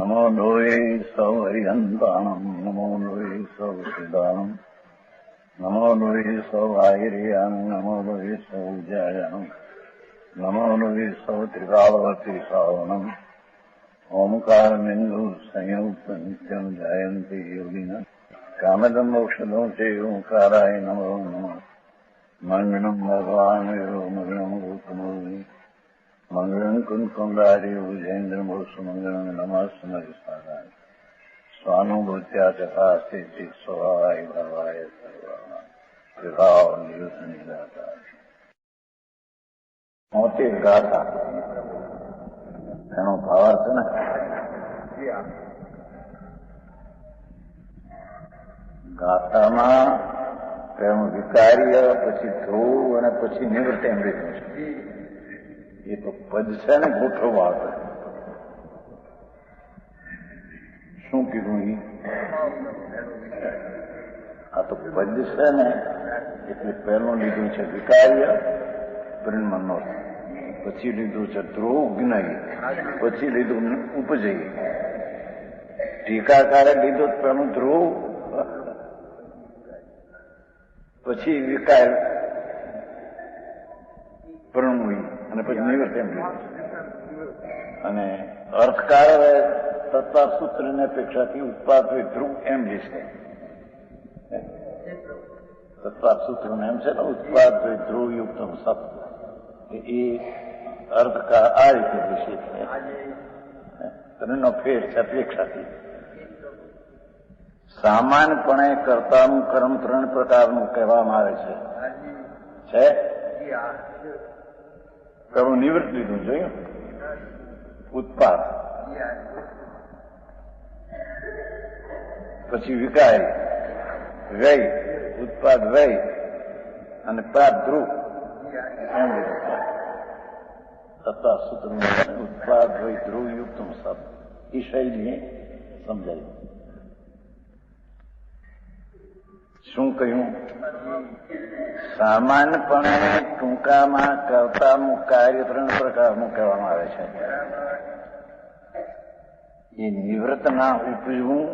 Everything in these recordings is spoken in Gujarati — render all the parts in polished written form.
નમો લોહે સૌ હરિહંતાણમ નમો લોહે સૌ સિદ્ધાણમ નમો લોહે સૌ આહિર્યાન નમો લોહે સૌ જયાન નમો લોહે સૌ ત્રિકાળવતી શ્રાવણમ ઓમકાર બિંદુ સંયુક્ત નિત્યમ જાયંતી યોગિન કામદમ મોક્ષદો છે ઓંકારાય નમો નમઃ મંગળમ ભગવાન મંગળમ ગૌતમોનિ મંગળમ કુંકુંડારી ઉજેન્દ્ર મોક્ષ મંગળમ નમસ્મય સારાય સ્વાનુભૂત્યા ચકાસ્તે સ્વભાવાય ભાવાય સર્વા વિભાવ નિયુત નિરાકાર મોટી ગાથા એનો ભાવાર્થ ને ગાથામાં એનું વિકાર્ય પછી ધ્રુવ અને પછી નિવૃત્ત એમ લીધું છે. એ તો પદ છે ને ગોઠવવા આવે. શું કીધું એ? આ તો પદ છે ને એટલે પહેલું લીધું છે વિકાર્ય બ્રહ્મનો, પછી લીધું છે ધ્રુવ જ્ઞાય, પછી લીધું ઉપજય. ટીકાકારે લીધું પેલું ધ્રુવ, પછી વિકાર પ્રણવી અને પછી નિવૃત્ત એમ લીધું. અને અર્થકાર તત્વા સૂત્રની અપેક્ષાથી ઉત્પાદ ધ્રુવ એમ લીધે. તત્વા સૂત્રને એમ છે ને ઉત્પાદ ધ્રુવ યુક્ત સત, એ અર્થકાર આ રીતે વિશે છે. ત્રણનો ફેર છે અપેક્ષાથી. સામાન્યપણે કર્તાનું કર્મ ત્રણ પ્રકારનું કહેવામાં આવે છે. પેલું નિવૃત્ત લીધું જોયું, ઉત્પાદ, પછી વિકાય વ્યય, ઉત્પાદ વ્યય અને પાદ ધ્રુવ એમ લીધું. તથા સૂત્ર ઉત્પાદ વય ધ્રુવ યુક્ત સત, એ શૈલી સમજાય. શું કહ્યું? સામાન્યપણે ટૂંકામાં કર્તાનું કાર્ય ત્રણ પ્રકારનું કહેવામાં આવે છે. એ નિવૃત્ત ના ઉપજવું,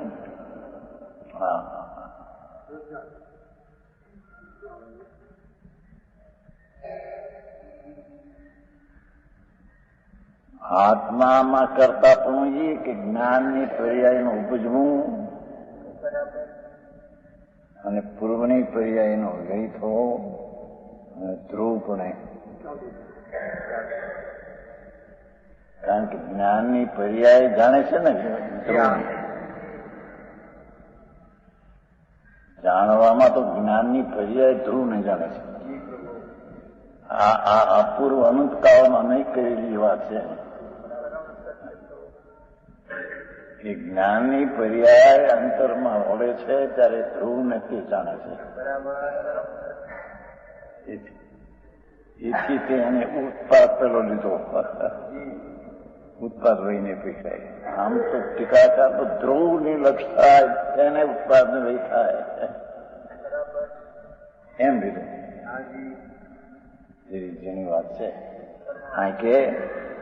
આત્મામાં કરતા પણ એ કે જ્ઞાનની પર્યાયનું ઉપજવું અને પૂર્વની પર્યાયનો વ્યય થવો અને ધ્રુવપણે. કારણ કે જ્ઞાનની પર્યાય જાણે છે ને ધ્રુવ. જાણવામાં તો જ્ઞાનની પર્યાય ધ્રુવને જાણે છે. આ અપૂર્વ અનંતકાળમાં નહીં કરેલી વાત છે. એ જ્ઞાનની પર્યાય અંતરમાં વળે છે ત્યારે ધ્રુવ ને તે જાણે છે. એથી તે એને ઉત્પાદ પેલો લીધો, ઉત્પાદ વહીને પીસાય. આમ તો ટીકાકાર તો ધ્રુવની લક્ષ થાય તેને ઉત્પાદ ને વહી થાય એમ લીધું. જેની વાત છે આ કે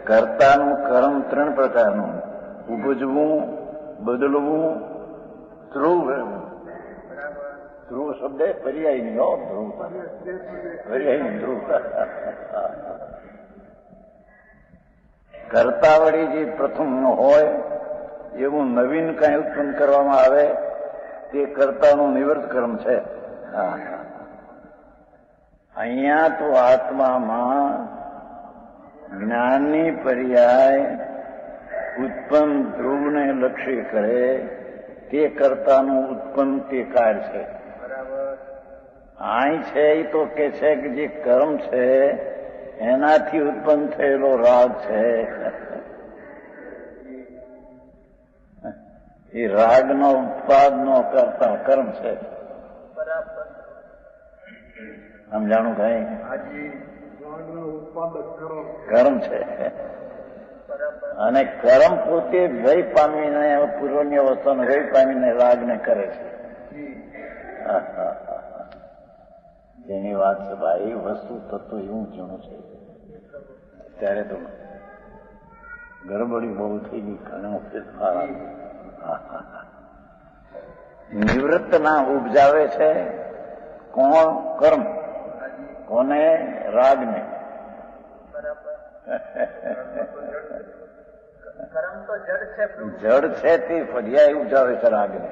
કર્તાનું કર્મ ત્રણ પ્રકારનું, ઉપજવું, બદલવું, ધ્રુવ. ધ્રુવ શબ્દ પર્યાયની હો, ધ્રુવ પર્યાયની ધ્રુવ. કર્તા વળી જે પ્રથમ હોય એવું નવીન કઈ ઉત્પન્ન કરવામાં આવે તે કર્તાનું નિવૃત્ત કર્મ છે. અહીંયા તો આત્મામાં જ્ઞાનની પર્યાય ઉત્પન્ન ધ્રુવને લક્ષ્ય કરે તે કર્તાનું ઉત્પન્ન તે કાર્ય છે. અહીં છે એ તો કે છે કે જે કર્મ છે એનાથી ઉત્પન્ન થયેલો રાગ છે. એ રાગનો ઉત્પાદનો કરતા કર્મ છે. સમજાણું કઈ? કર્મ છે. અને કર્મ પોતે ભય પામીને પૂર્વની અવસ્થાનો ભય પામીને રાગને કરે છે. જેની વાત છે ભાઈ, વસ્તુ તત્વ એવું જૂનું છે. ત્યારે તો ગરબડી બહુ થઈ ગઈ, ઘણો ફેરફાર. નિવૃત્તના ઉપજાવે છે કોણ? કર્મ. કોને? રાગને. કર્મ તો જડ છે, જડ છે તે પર્યાય ઉપજાવે છે રાગને.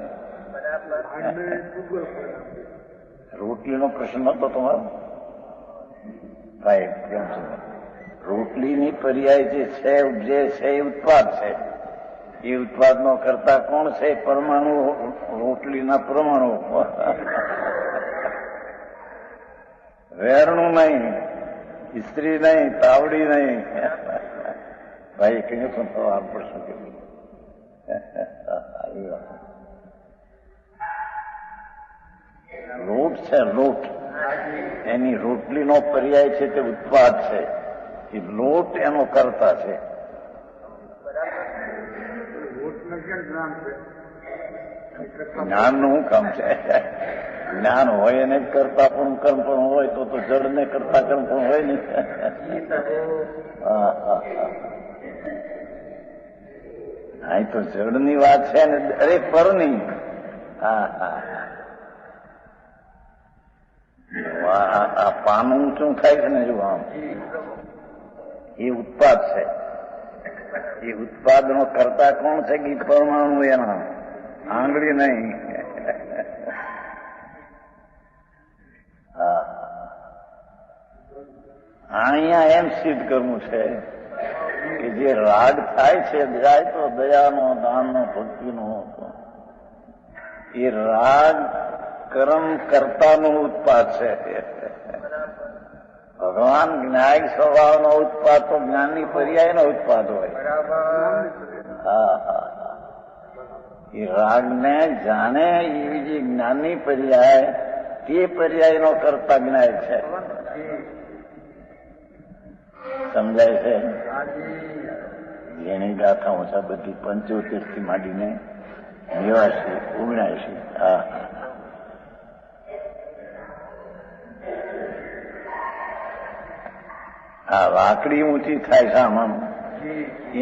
રોટલીનો પ્રશ્ન હતો તમારો ભાઈ? કેમ છે? રોટલીની પર્યાય જે છે ઉપજે છે એ ઉત્પાદ છે. એ ઉત્પાદનો કરતા કોણ છે? પરમાણુ. રોટલીના પરમાણુ. વેરણું નહીં, ઇસ્ત્રી નહીં, તાવડી નહીં. ભાઈ કહ્યું તો સવાર પ્રશ્ન કર્યું. લોટ છે, લોટ. એની રોટલીનો પર્યાય છે તે ઉત્પાદ છે. એ લોટ એનો કરતા છે. જ્ઞાનનું શું કામ છે? જ્ઞાન હોય એને કરતા પણ કર્મ પણ હોય તો જડને કરતા કર્મ પણ હોય ને. હા, તો જડની વાત છે ને દરેક પરની. હા હા, આ પાનું ઊંચું થાય છે ને, જો આમ એ ઉત્પાદ છે. એ ઉત્પાદનો કરતા કોણ છે? કે પરમાણુ એના, આંગળી નહીં. હા, અહીંયા એમ સિદ્ધ કરવું છે કે જે રાગ થાય છે જાય તો દયાનો, દાનનો, ભક્તિનો, એ રાગ કર્મ કર્તાનો ઉત્પાદ છે. ભગવાન જ્ઞાયક સ્વભાવનો ઉત્પાદ તો જ્ઞાનની પર્યાયનો ઉત્પાદ હોય. હા હા, એ રાગને જાણે એવી જે જ્ઞાનની પર્યાય, તે પર્યાયનો કરતા જ્ઞાયક છે. સમજાય છે? જેની ગાથાઓ છે બધી 75 થી માંડીને 89, 79. હા, હા, વાકડી ઊંચી થાય છે આમ,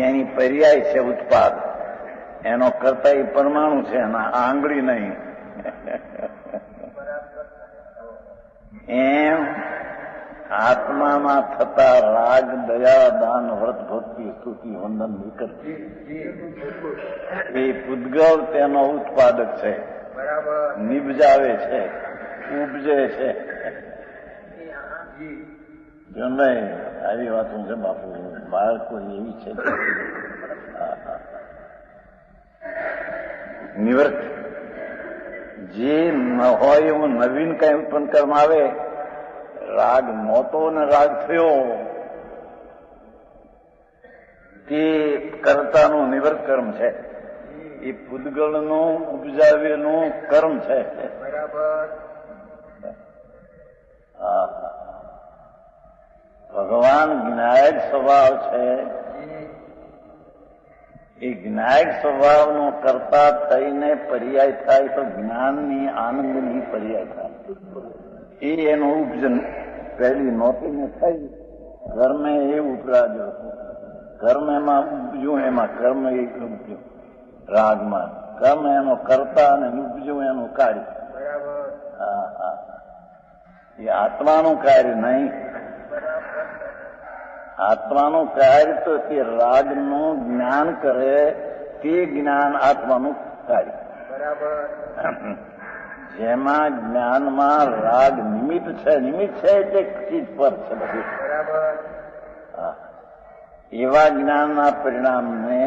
એની પર્યાય છે ઉત્પાદ. એનો કરતા એ પરમાણુ છે, એના આંગળી નહીં. એમ આત્મામાં થતા રાગ, દયા, દાન, વ્રત, ભક્તિ, સ્તુતિ, વંદન, વિકૃતિ, એ પૂદગલ તેનો ઉત્પાદક છે. નિબજાવે છે, ઉપજે છે. જો નહીં, આવી વાતો છે બાપુ. બાળકો એવી છે નિવૃત્ત. જે ન હોય એવું નવીન કઈ ઉત્પન્ન કર્મ આવે, રાગ નહોતો ને રાગ થયો, તે કર્તાનું નિવૃત્ત કર્મ છે. એ પૂદગલનું ઉપજાવેલું કર્મ છે. હા, ભગવાન જ્ઞાયક સ્વભાવ છે. એ જ્ઞાયક સ્વભાવનો કરતા થઈને પર્યાય થાય તો જ્ઞાનની, આનંદની પર્યાય થાય. એ એનું ઉપજન પહેલી નોતીને થઈ. કર્મે એ ઉપરાજો, કર્મ એમાં ઉપજ્યું, એમાં કર્મ એ ઉપજ્યું. રાગમાં કર્મ એનો કરતા અને ઉપજ્યું એનું કાર્ય. હા હા, એ આત્માનું કાર્ય નહીં. આત્માનું કાર્ય તો તે રાગનું જ્ઞાન કરે, તે જ્ઞાન આત્માનું કાર્ય. જેમાં જ્ઞાનમાં રાગ નિમિત્ત છે. નિમિત્ત છે એટલે ચીજ પર છે બધું. એવા જ્ઞાનના પરિણામને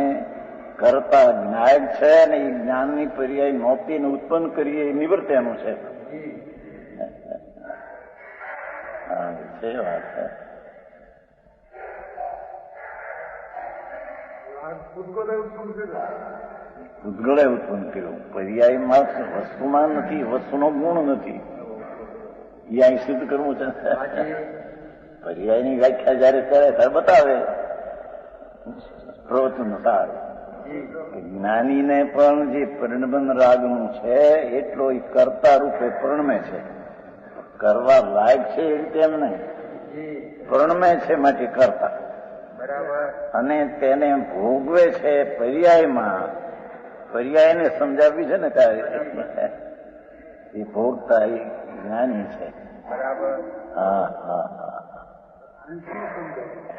કરતા જ્ઞાયક છે, અને એ જ્ઞાનની પર્યાય નોતીને ઉત્પન્ન કરીએ એ નિવૃત્ત એનું છે. હા, છે વાત છે. પૂદગલે ઉત્પન્ન કર્યું. પર્યાયમાં વસ્તુમાં નથી, વસ્તુનો ગુણ નથી. એ અહીં સિદ્ધ કરવું છે. પર્યાયની વ્યાખ્યા જયારે કરે ત્યારે બતાવે પ્રવચન સાર. જ્ઞાનીને પણ જે પરિણબંધ રાગનું છે એટલો એ કર્તા રૂપે પરિણમે છે. કરવા લાયક છે એ રીતે એમ નહીં, પરિણમે છે માટે કરતા. અને તેને ભોગવે છે પર્યાયમાં. પર્યાયને સમજાવી છે ને કાંઈ એ ભોગતા એ જ્ઞાની છે. હા હા હા.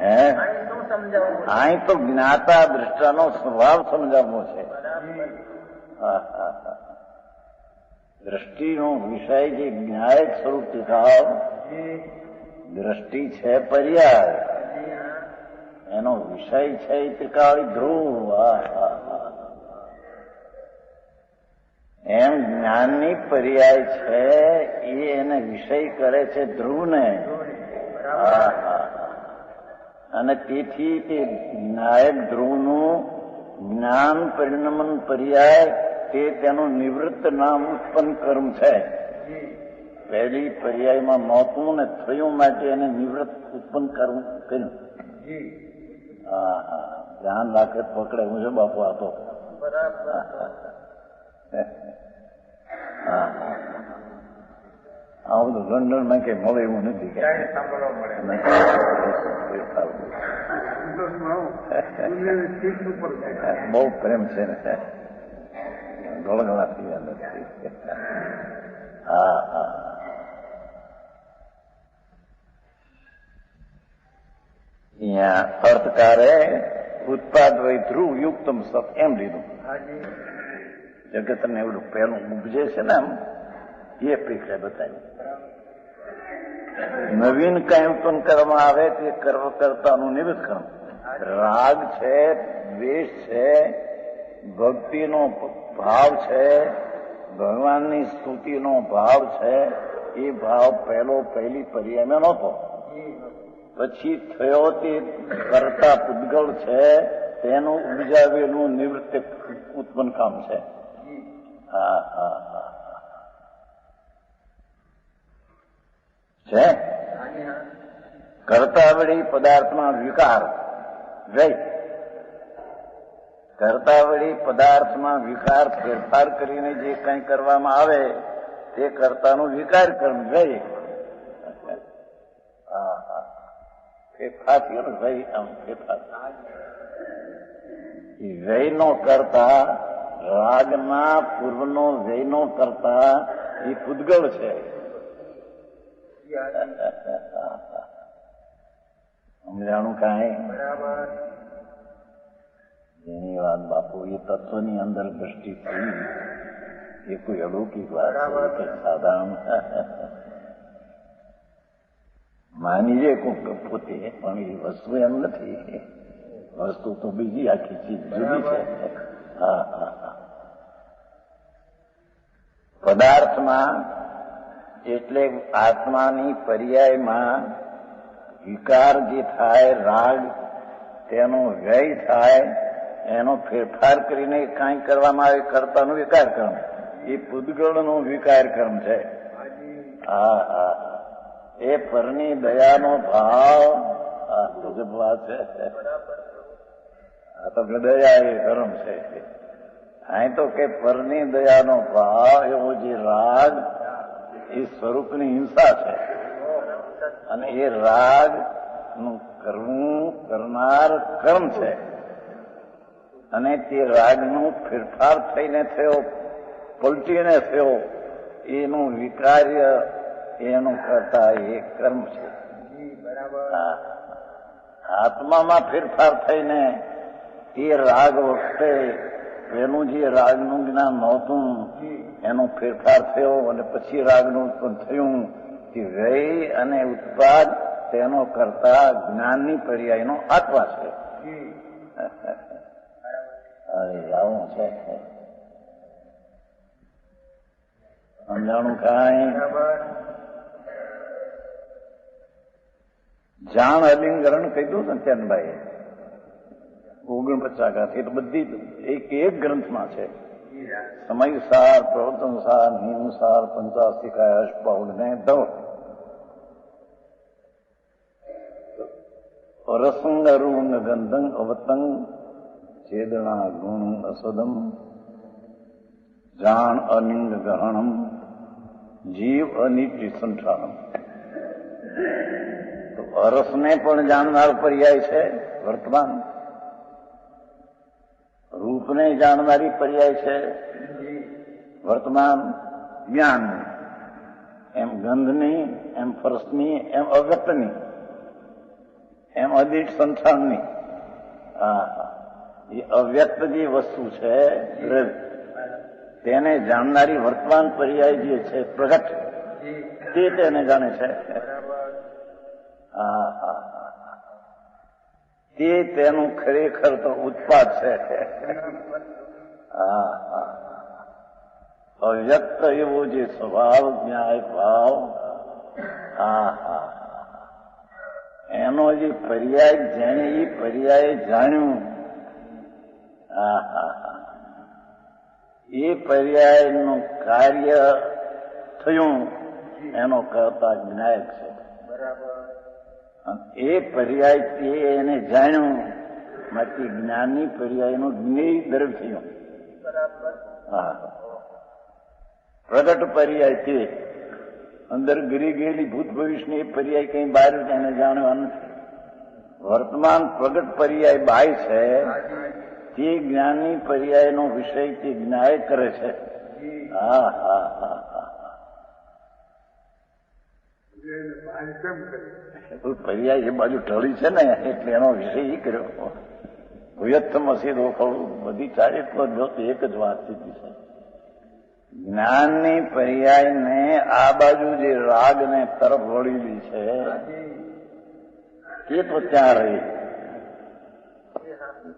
હે અહીં તો જ્ઞાતા દ્રષ્ટાનો સ્વભાવ સમજાવવો છે. હા હા હા. દ્રષ્ટિનો વિષય જે જ્ઞાયક સ્વરૂપ દેખાવ, દ્રષ્ટિ છે પર્યાય, એનો વિષય છે ત્રિકાળી ધ્રુવ. એમ જ્ઞાનની પર્યાય છે એ એને વિષય કરે છે ધ્રુવને. અને તેથી તે જ્ઞાયક ધ્રુવનું જ્ઞાન પરિણમન પર્યાય તે તેનું નિવૃત્ત નામ ઉત્પન્ન કર્મ છે. પહેલી પર્યાયમાં નહોતું ને થયું માટે એને નિવૃત્ત ઉત્પન્ન કર્મ કર્યું. હા હા, ધ્યાન રાખે પકડે હું છે બાપુ આ તો. હા આવું તો લંડનમાં કઈ મળે એવું નથી. બહુ પ્રેમ છે ને ગળગળાથી અંદરથી. હા હા. અહીંયા અર્થકારે ઉત્પાદ વય ધ્રુવ યુક્તમ સત એમ લીધું. જગતને એવડું પહેલું ઉપજે છે ને એમ એ અપેક્ષા બતાવી. નવીન કઈ ઉત્પન્ન કરવામાં આવે તે કર્તાનું નિવૃત્ત કર્મ. રાગ છે, દ્વેષ છે, ભક્તિનો ભાવ છે, ભગવાનની સ્તુતિનો ભાવ છે, એ ભાવ પહેલી પર્યાયમાં નહોતો. પછી થયો તે કરતા પૂતગળ છે તેનું ઉપજાવેલું નિવૃત્ત ઉત્પન્ન કામ છે. હા હા હા છે. કર્તાવળી પદાર્થમાં વિકાર વ્યય. કર્તાવળી પદાર્થમાં વિકાર ફેરફાર કરીને જે કંઈ કરવામાં આવે તે કર્તાનું વિકાર કર્મ વ્યય. હા હા ફેરફાર થયો ને વ્યય. આમ ફેરફાર એ વ્યયનો કરતા, રાગના પૂર્વનો વ્યયનો કરતા એ પૂતગળ છે. સમજાણું કાંઈ? જેની વાત બાપુ એ તત્વની અંદર દ્રષ્ટિ થઈ એ કોઈ અલૌકિક વાત છે. સાધારણ માની જે પોતે પણ એ વસ્તુ એમ નથી. વસ્તુ તો બીજી આખી ચીજ જુદી છે. હા હા હા. પદાર્થમાં એટલે આત્માની પર્યાયમાં વિકાર જે થાય, રાગ, તેનો વ્યય થાય, એનો ફેરફાર કરીને કાંઈ કરવામાં આવે કર્તાનો વિકાર કર્મ. એ પૂતગળનો વિકાર કર્મ છે. હા હા. એ પરની દયાનો ભાવ ગજબ વાત છે. આ તો દયા એ કર્મ છે. અહીં તો કે પરની દયાનો ભાવ એવો જે રાગ એ સ્વરૂપની હિંસા છે. અને એ રાગ નું કરવું કરનાર કર્મ છે. અને તે રાગનું ફેરફાર થઈને થયો, પલટીને થયો, એનું વિકાર્ય એનું કરતા એ કર્મ છે. આત્મામાં ફેરફાર થઈને એ રાગ વખતે પેલું જે રાગનું જ્ઞાન નહોતું એનો ફેરફાર થયો અને પછી રાગનું ઉત્પન્ન થયું. કે વ્યય અને ઉત્પાદ તેનો કરતા જ્ઞાનની પર્યાયનો આત્મા છે. અરે આવું છે. સમજાણું કાંઈ? જાણ અલિંગરણ કહ્યું ને ચંદભાઈ 49 ગાથી તો બધી એક ગ્રંથમાં છે. સમયસાર, પ્રવચનસાર, નિયમસાર, પંચાસ્તિકાય, અષ્ટપાઉડ ને દવ. રસંગ અરુંગ ગંધંગ અવતંગ ચેદણા ગુણ અસદમ જાણ અલિંગ ગ્રહણમ જીવ અનિત્ય સંઠાણમ. તો અરસને પણ જાણનાર પર્યાય છે, વર્તમાન. રૂપને જાણનારી પર્યાય છે વર્તમાન જ્ઞાનની, એમ ગંધની, એમ ફરસની, એમ અવ્યક્તની, એમ અદિટ સંસારની. એ અવ્યક્ત જે વસ્તુ છે તેને જાણનારી વર્તમાન પર્યાય જે છે પ્રગટ, તે તેને જાણે છે. તે તેનું ખરેખર તો ઉત્પાદ છે. અવ્યક્ત એવો જે સ્વભાવ ન્યાય ભાવ, એનો જે પર્યાય જેને એ પર્યાય જાણ્યું, એ પર્યાયનું કાર્ય થયું એનો કરતા જ્ઞાયક છે. એ પર્યાય તે એને જાણ્યું માટે જ્ઞાનની પર્યાયનું જ્ઞેય દ્રવ્ય થયું. પ્રગટ પર્યાય તે અંદર ગરી ગયેલી ભૂત ભવિષ્યની એ પર્યાય કઈ બહાર એને જાણવા નથી. વર્તમાન પ્રગટ પર્યાય બાય છે તે જ્ઞાનની પર્યાયનો વિષય તે જ્ઞાય કરે છે. પર્યાય એ બાજુ ઢળી છે ને એટલે એનો વિષય એ કર્યો. ભૂયત્થમ હસી રોકડું બધી ચારે એક જ વાત સીધી છે. જ્ઞાનની પર્યાયને આ બાજુ જે રાગને તરફ વળેલી છે તે તો ત્યાં રહી.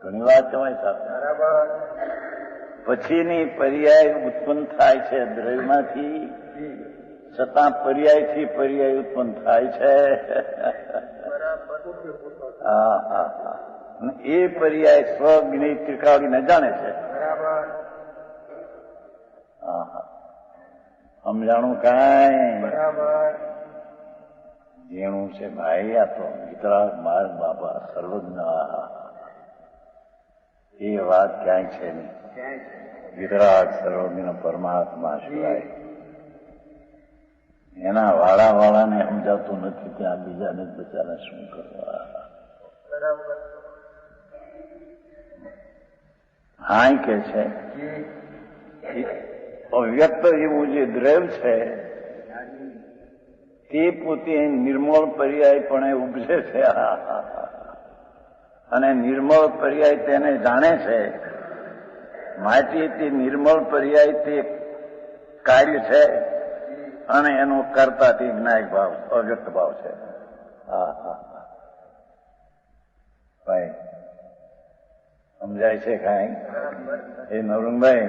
ઘણી વાત કહેવાય સાહેબ. પછીની પર્યાય ઉત્પન્ન થાય છે દ્રવ્યમાંથી, છતાં પર્યાયથી પર્યાય ઉત્પન્ન થાય છે. એ પર્યાય સ્વજ્ઞ ત્રિકાળીને જાણે છે. સમજાણું કાંઈ જેણું છે ભાઈ. આ તો વિતરાગ માર બાબા સર્વજ્ઞ. એ વાત ક્યાંય છે નહીં. વિતરાગ સર્વજ્ઞ પરમાત્મા સિવાય એના વાળાને સમજાતું નથી. ત્યાં બીજાને બચાને શું કરવા. હા કે છે અવ્યક્ત એવું જે દ્રવ્ય છે તે પોતે નિર્મળ પર્યાય પણ ઉપજે છે. અને નિર્મળ પર્યાય તેને જાણે છે માટે તે નિર્મળ પર્યાય તે કાર્ય છે અને એનો કરતા તે જ્ઞાયક ભાવ, અવ્યક્ત ભાવ છે. ભાઈ સમજાય છે કાંઈ? એ નવરંગભાઈ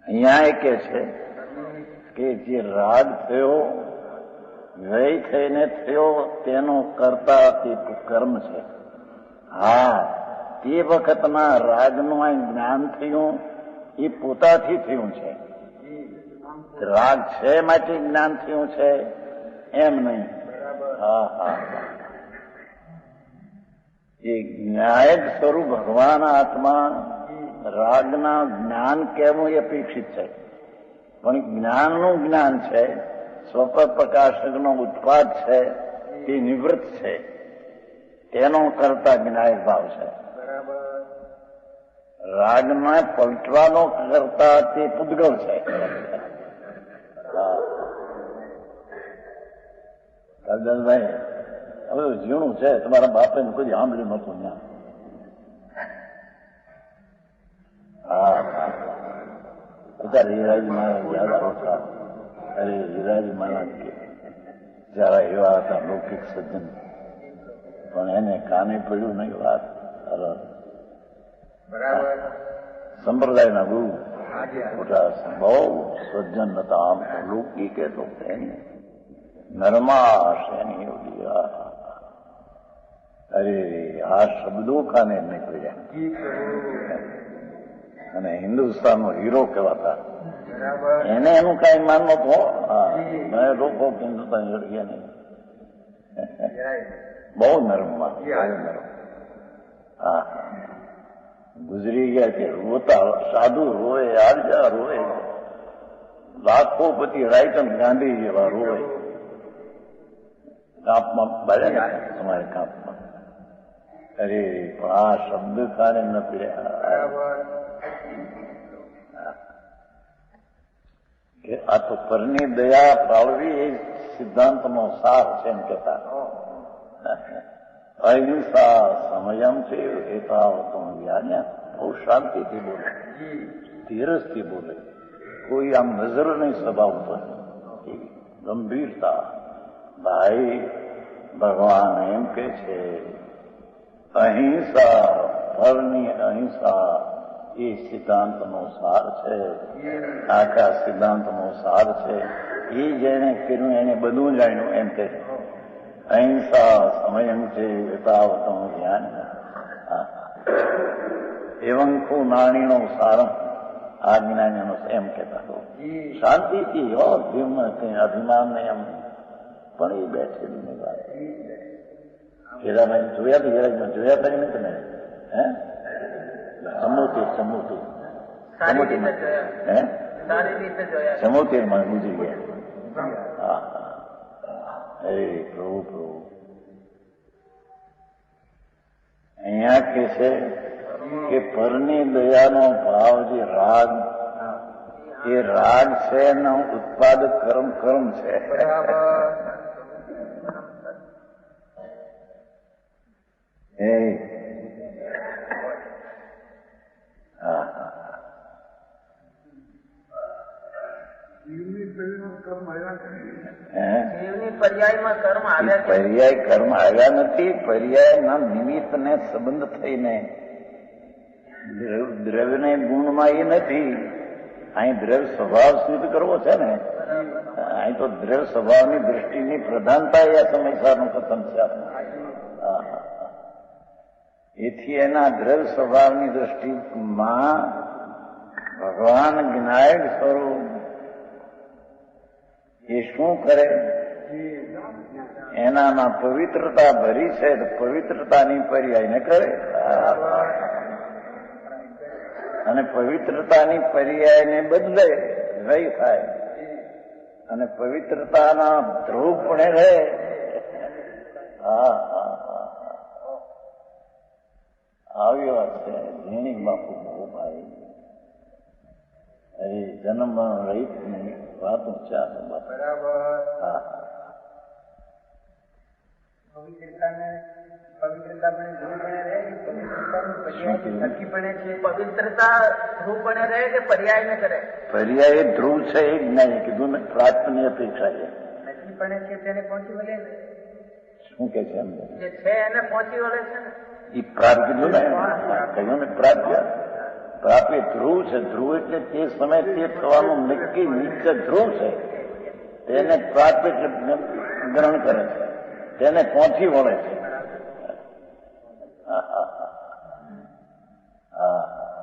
અહીંયા એ કે છે કે જે રાગ થયો, વ્યય થઈને થયો, તેનો કરતા તે કર્મ છે. તે વખતના રાગનું આ જ્ઞાન થયું એ પોતાથી થયું છે. રાગ છે માટે જ્ઞાન થયું છે એમ નહીં. એ જ્ઞાયક સ્વરૂપ ભગવાન આત્મા રાગના જ્ઞાન કહેવું એ અપેક્ષિત છે, પણ જ્ઞાનનું જ્ઞાન છે, સ્વપર પ્રકાશકનો ઉત્પાદ છે, તે નિવૃત્ત છે, તેનો કરતા જ્ઞાયક ભાવ છે. રાગમાં પલટવાનો કરતા તે પૂદગલ છે. કાગલભાઈ હવે ઝીણું છે, તમારા બાપે કોઈ સાંભળ્યું નતું ત્યાં. બધા હીરાજી મહારાજ યાદ આવતા. અરે હીરાજી મહારાજ જરા એવા હતા લૌકિક સજ્જન, પણ એને કાને પડ્યું નહીં વાત. સંપ્રદાયના ગુરુ મોટા બહુ સજ્જન હતા. આમ લૌકિક તો નરમાશ એની એવડી. અરે આ શબ્દો કાને નહીં પડ્યા. અને હિન્દુસ્તાનનો હીરો કહેવાતા. એને એનું કઈ માન નતો. મેં લોકો હિન્દુસ્તાન જડ્યા નહીં. બહુ નરમમાં, બહુ નરમ. ગુજરી ગયા છે. રોતા સાધુ રોય, આરજા રોય, લાખોપતિ રાયચંદ ગાંધી જેવા રોય. કાપમાં ભલે તમારે કાપમાં. અરે પણ આ શબ્દ કાને ન પીડ્યા કે આ તો પરની દયા પાળવી એ સિદ્ધાંતનો સાર છે એમ કહેતા. અહિંસા સમયમ છે એતાવતમ જ્ઞાન. બહુ શાંતિથી બોલે, ધીરજથી બોલે, કોઈ આમ નજર નહીં સભાવતો એવી ગંભીરતા. ભાઈ ભગવાન એમ કે છે અહિંસા, ફળની અહિંસા એ સિદ્ધાંતનો સાર છે, આખા સિદ્ધાંતનો સાર છે. એ જેને કર્યું એને બધું જાણ્યું એમ કે અહિંસા સમયમ છે એતાવતમ જ્ઞાન. એવં ખુ નાણીનો સારમ આ જ્ઞાનીનો એમ કહેતા હતો. શાંતિથી હો, ધીમ કઈ અભિમાન ને એમ. પણ એ બેઠેલી વાત હીરાભાઈ જોયા તો હીરાભાઈ જોયા કરી ને તમે હે સમૂતી સમૂતીમાં ગુજરી ગયા. હે પ્રભુ પ્રભુ. અહીંયા કે છે કે પરની દયાનો ભાવ જે રાગ, એ રાગ છે એનો ઉત્પાદક કર્મ કર્મ છે. પર્યાય કર્મ આવ્યા નથી. પર્યાયના નિમિત્તને સંબંધ થઈને દ્રવ્યને ગુણમાં એ નથી. અહીં દ્રવ્ય સ્વભાવ સિદ્ધ કરવો છે ને. અહીં તો દ્રવ્ય સ્વભાવની દૃષ્ટિની પ્રધાનતા એ સમયસારનું કથન છે. એથી એના દ્રવ્ય સ્વભાવની દૃષ્ટિમાં ભગવાન જ્ઞાયક સ્વરૂપ એ શું કરે? એનામાં પવિત્રતા ભરી છે તો પવિત્રતાની પર્યાયને કરે, અને પવિત્રતાની પર્યાયને બદલે વય થાય, અને પવિત્રતાના ધ્રુવ પણ રહે. આવી વાત છે ઝીણી બાપુ બહુ ભાઈ. અરે જન્મ રહીત ની વાતો ચાલો બરાબર. પર્યાય ધ્રુવ છે એ જ નહીં કીધું ને. પ્રાપ્તની અપેક્ષા છે. શું કે છે એને પહોંચી વળે છે ને એ પ્રાપ્ત કીધું ને. કહ્યું ને પ્રાપ્ય. પ્રાપ્ય ધ્રુવ છે. ધ્રુવ એટલે તે સમય તે થવાનું નક્કી નિશ્ચિત ધ્રુવ છે. તેને પ્રાપ્ય ગ્રહણ કરે છે, તેને પહોંચી વળે છે.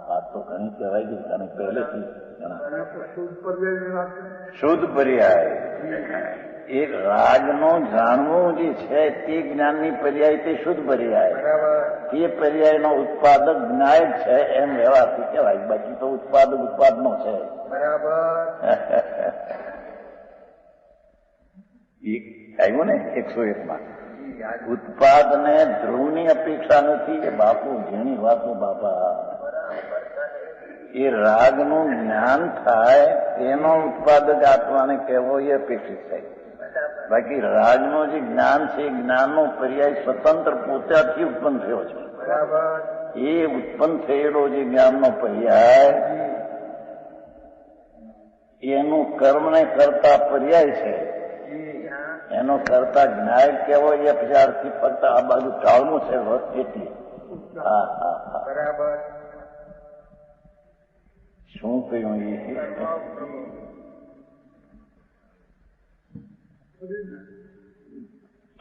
વાત તો ઘણી કહેવાય ગઈ અને પહેલેથી શુદ્ધ પર્યાય. એ રાગનો જાણવું જે છે તે જ્ઞાનની પર્યાય તે શુદ્ધ પર્યાય. તે પર્યાયનો ઉત્પાદક જ્ઞાયક છે એમ વ્યવહારથી કહેવાય. બાકી તો ઉત્પાદક ઉત્પાદનો છે. આવ્યું ને 101માં. ઉત્પાદને ધ્રુવની અપેક્ષા નથી કે બાપુ ઘણી વાતો બાપા. એ રાગનું જ્ઞાન થાય તેનો ઉત્પાદક આત્માને કહેવો એ અપેક્ષિત થાય. બાકી રાગનું જે જ્ઞાન છે એ જ્ઞાનનો પર્યાય સ્વતંત્ર પોતાથી ઉત્પન્ન થયો છે. એ ઉત્પન્ન થયેલો જે જ્ઞાનનો પર્યાય એનું કર્મને કરતા પર્યાય છે. એનો કરતા જ્ઞાય કેવો એ અપચારથી ફક્ત આ બાજુ ટાળવું છે એટલી. બરાબર. શું કહ્યું એ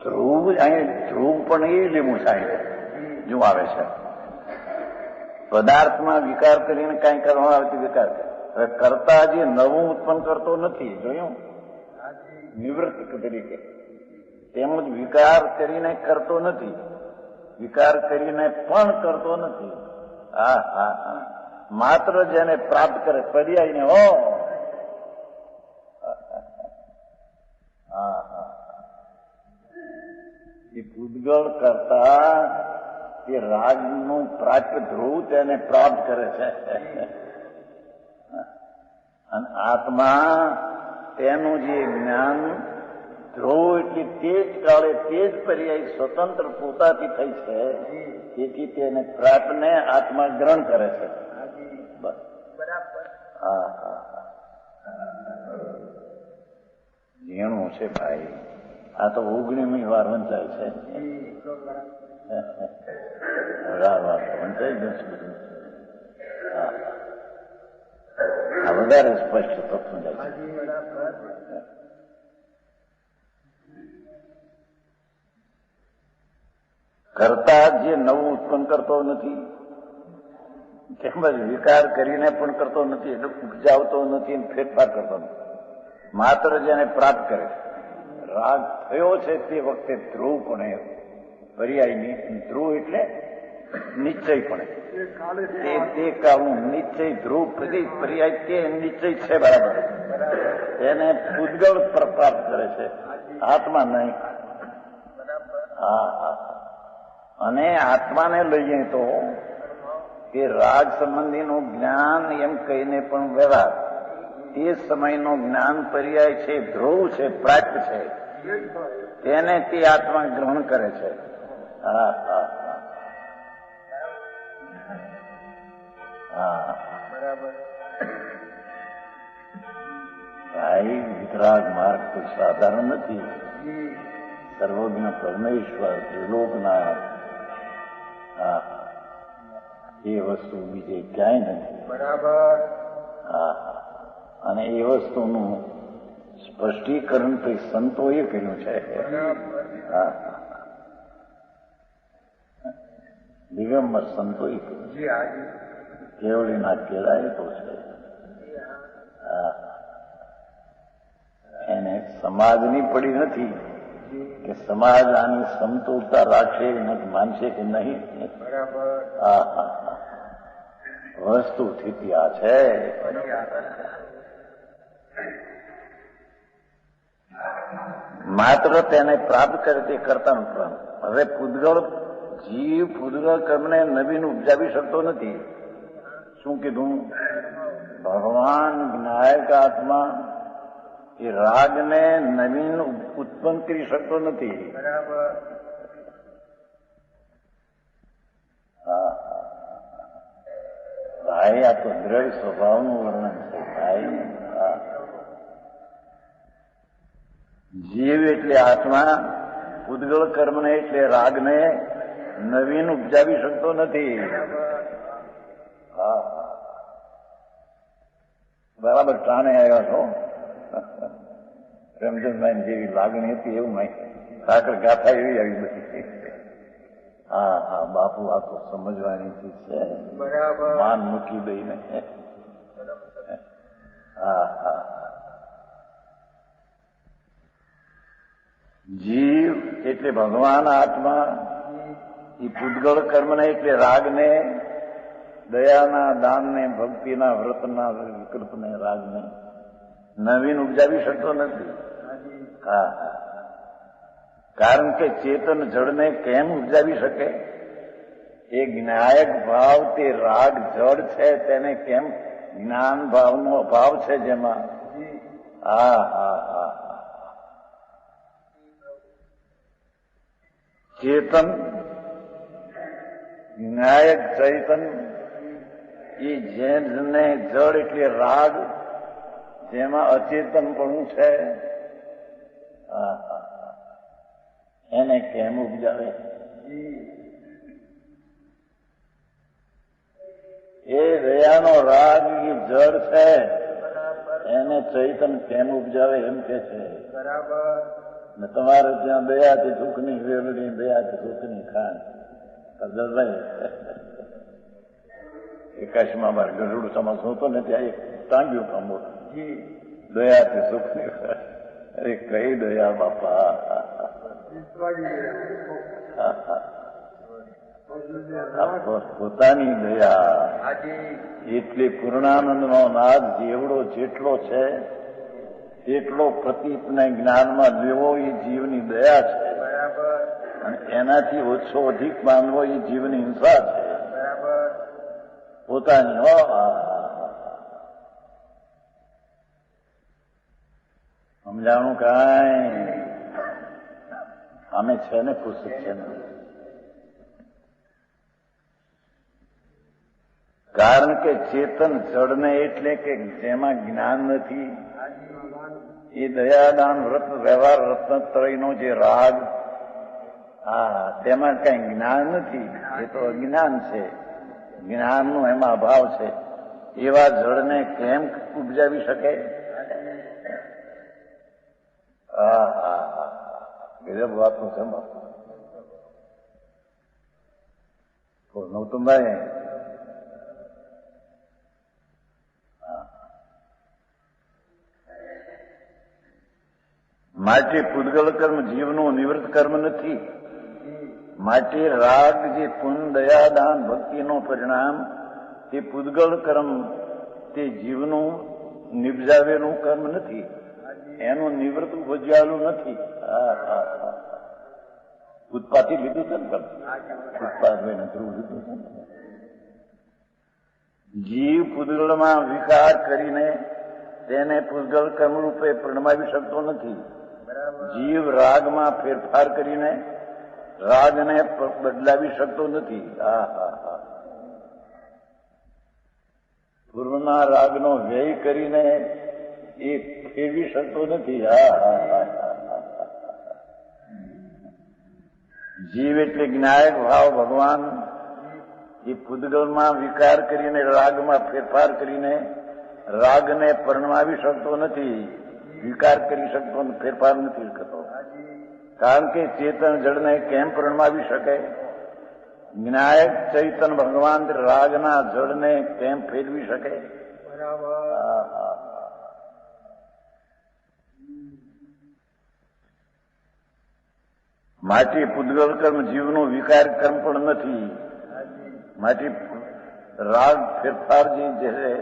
ધ્રુવ અહીં ધ્રુવ પણ એ લેવું સાહેબ જો આવે છે. પદાર્થમાં વિકાર કરીને કઈ કરવામાં આવે છે વિકાર હવે કરતા જે નવું ઉત્પન્ન કરતો નથી. જોયું નિવૃત્ત તરીકે. તેમજ વિકાર કરીને કરતો નથી, વિકાર કરીને પણ કરતો નથી. માત્ર જેને પ્રાપ્ત કરે પર્યાયને હો. એ પૂદગળ કરતા એ રાગનું પ્રાપ્ય ધ્રુવ તેને પ્રાપ્ત કરે છે અને આત્મા તેનું જે જ્ઞાન ધ્રુવ એટલે તે જ કાળે તે જ પર્યાય સ્વતંત્ર પોતાથી થઈ છે તેથી તેને પ્રાપ્તને આત્મા ગ્રહણ કરે છે. બસ. હા હા હા, ઝીણું છે ભાઈ. આ તો 19મી વાર વંચાય છે. વાર વંચાઈ ગયું છે બધું. આ વધારે સ્પષ્ટ તો સમજાય છે. કરતા જે નવું ઉત્પન્ન કરતો નથી તેમજ વિકાર કરીને પણ કરતો નથી, એટલે ઉપજાવતો નથી, ફેરફાર કરતો નથી, માત્ર જેને પ્રાપ્ત કરે. રાગ થયો છે તે વખતે ધ્રુવપણે પર્યાયની, ધ્રુવ એટલે નિશ્ચયપણે, તે કાળનું નિશ્ચય ધ્રુવ પર્યાય તે નિશ્ચય છે બરાબર, એને પૂદગળ પ્રાપ્ત કરે છે, આત્મા નહીં. હા હા. અને આત્માને લઈએ તો કે રાગ સંબંધીનું જ્ઞાન એમ કહીને પણ વ્યવહાર તે સમયનું જ્ઞાન પર્યાય છે, ધ્રુવ છે, પ્રાપ્ત છે, તેને તે આત્મા ગ્રહણ કરે છે. હા હા હા બરાબર. ભાઈ વિતરાગ માર્ગ કોઈ સાધારણ નથી. સર્વજ્ઞ પરમેશ્વર ત્રિલોકનાથ, હા, એ વસ્તુ બીજે ક્યાંય નથી. બરાબર. હા, અને એ વસ્તુનું સ્પષ્ટીકરણ તો સંતોએ કર્યું છે. હા, દિગંબર સંતોએ કર્યું છે, કેવડીના કેળાએ તો છે. હા, એને સમાજની પડી નથી કે સમાજ આની સમતોલતા રાખશે માનશે કે નહીં. હા હા, વસ્તુ સ્થિતિ આ છે. માત્ર તેને પ્રાપ્ત કરે તે કરતા નથી. હવે પૂદગળ જીવ પૂદગળ કર્મને નવીન ઉપજાવી શકતો નથી. શું કીધું? ભગવાન જ્ઞાયક આત્મા એ રાગને નવીન ઉત્પન્ન કરી શકતો નથી. હા ભાઈ, આ તો દ્રઢ સ્વભાવનું વર્ણન છે ભાઈ. જીવ એટલે આત્મા પૂદગળ કર્મને એટલે રાગને નવીન ઉપજાવી શકતો નથી. હા, બરાબર ટાણે આવ્યા છો. રમજનભાઈ જેવી લાગણી હતી એવું નહીં, સાકર ગાથા એવી આવી બધી. હા હા બાપુ, આ તો સમજવાની ચીજ છે. બરાબર. માન મૂકી દઈને. હા હા. જીવ એટલે ભગવાન આત્મા એ પૂદગળ કર્મને એટલે રાગને, દયાના, દાનને, ભક્તિના, વ્રતના વિકલ્પને, રાગને નવીન ઉપજાવી શકતો નથી. હા, કારણ કે ચેતન જળને કેમ ઉપજાવી શકે? એ જ્ઞાયક ભાવ તે રાગ જળ છે તેને કેમ જ્ઞાન ભાવનો અભાવ છે જેમાં. હા હા હા. ચેતન જ્ઞાયક ચૈતન એ જેને જળ એટલે રાગ જેમાં અચેતનપણું છે, એને કેમ ઉપજાવે? એ દયાનો રાગ એ જળ છે એને ચૈતન કેમ ઉપજાવે એમ કે છે. બરાબર. ને તમારે ત્યાં દયાથી સુખની વેલડી, દયાથી સુખની ખાંડ. એકાશમાં બાર ગઢડું સમાસ હતો ને ત્યાં એક ટાંગ્યું કામો દયાથી સુખની ખાંડ. અરે કઈ દયા બાપા. પોતાની દયા એટલે પૂર્ણાનંદનો નાદ જેવડો જેટલો છે એટલો પ્રતીતને જ્ઞાનમાં લેવો એ જીવની દયા છે. અને એનાથી ઓછો અધિક માનવો એ જીવની હિંસા છે. બરાબર. પોતાની સમજાણું કાંઈ અમે છે ને પુસ્તક છે ને. કારણ કે ચેતન જડને એટલે કે જેમાં જ્ઞાન નથી એ દયાદાન વ્રત વ્યવહાર રત્નત્રયનો જે રાગ તેમાં કઈ જ્ઞાન નથી, એ તો અજ્ઞાન છે. જ્ઞાનનો એમાં અભાવ છે. એવા જળને કેમ ઉપજાવી શકે? ગજબ વાતનું છે. નૌતમભાઈ માટે પૂદગલ કર્મ જીવનું નિવૃત્ત કર્મ નથી. માટે રાગ જે પુન દયા દાન ભક્તિનો પરિણામ તે પૂદગલ કર્મ તે જીવનું નિપજાવેલું કર્મ નથી, એનું નિવૃત્ત ઉપજ્યાલું નથી. ઉત્પાથી લીધું છે ને કર્મ, ઉત્પાદ ધ્રુવ લીધું છે. જીવ પૂદગલમાં વિકાર કરીને તેને પૂદગલ કર્મ રૂપે પરિણમાવી શકતો નથી. જીવ રાગમાં ફેરફાર કરીને રાગને બદલાવી શકતો નથી. પૂર્વના રાગનો વ્યય કરીને એ ફેરવી શકતો નથી. જીવ એટલે જ્ઞાયક ભાવ ભગવાન એ પૂદગલમાં વિકાર કરીને રાગમાં ફેરફાર કરીને રાગને પરિણમાવી શકતો નથી, વિકાર કરી શકતો, ફેરફાર નથી કરતો. કારણ કે ચેતન જળને કેમ પરિણમાવી શકે? જ્ઞાયક ચૈતન ભગવાન રાગના જળને કેમ ફેરવી શકે? માટે પૂદગલ કર્મ જીવનું વિકાર કર્મ પણ નથી. માટે રાગ ફેરફાર જે છે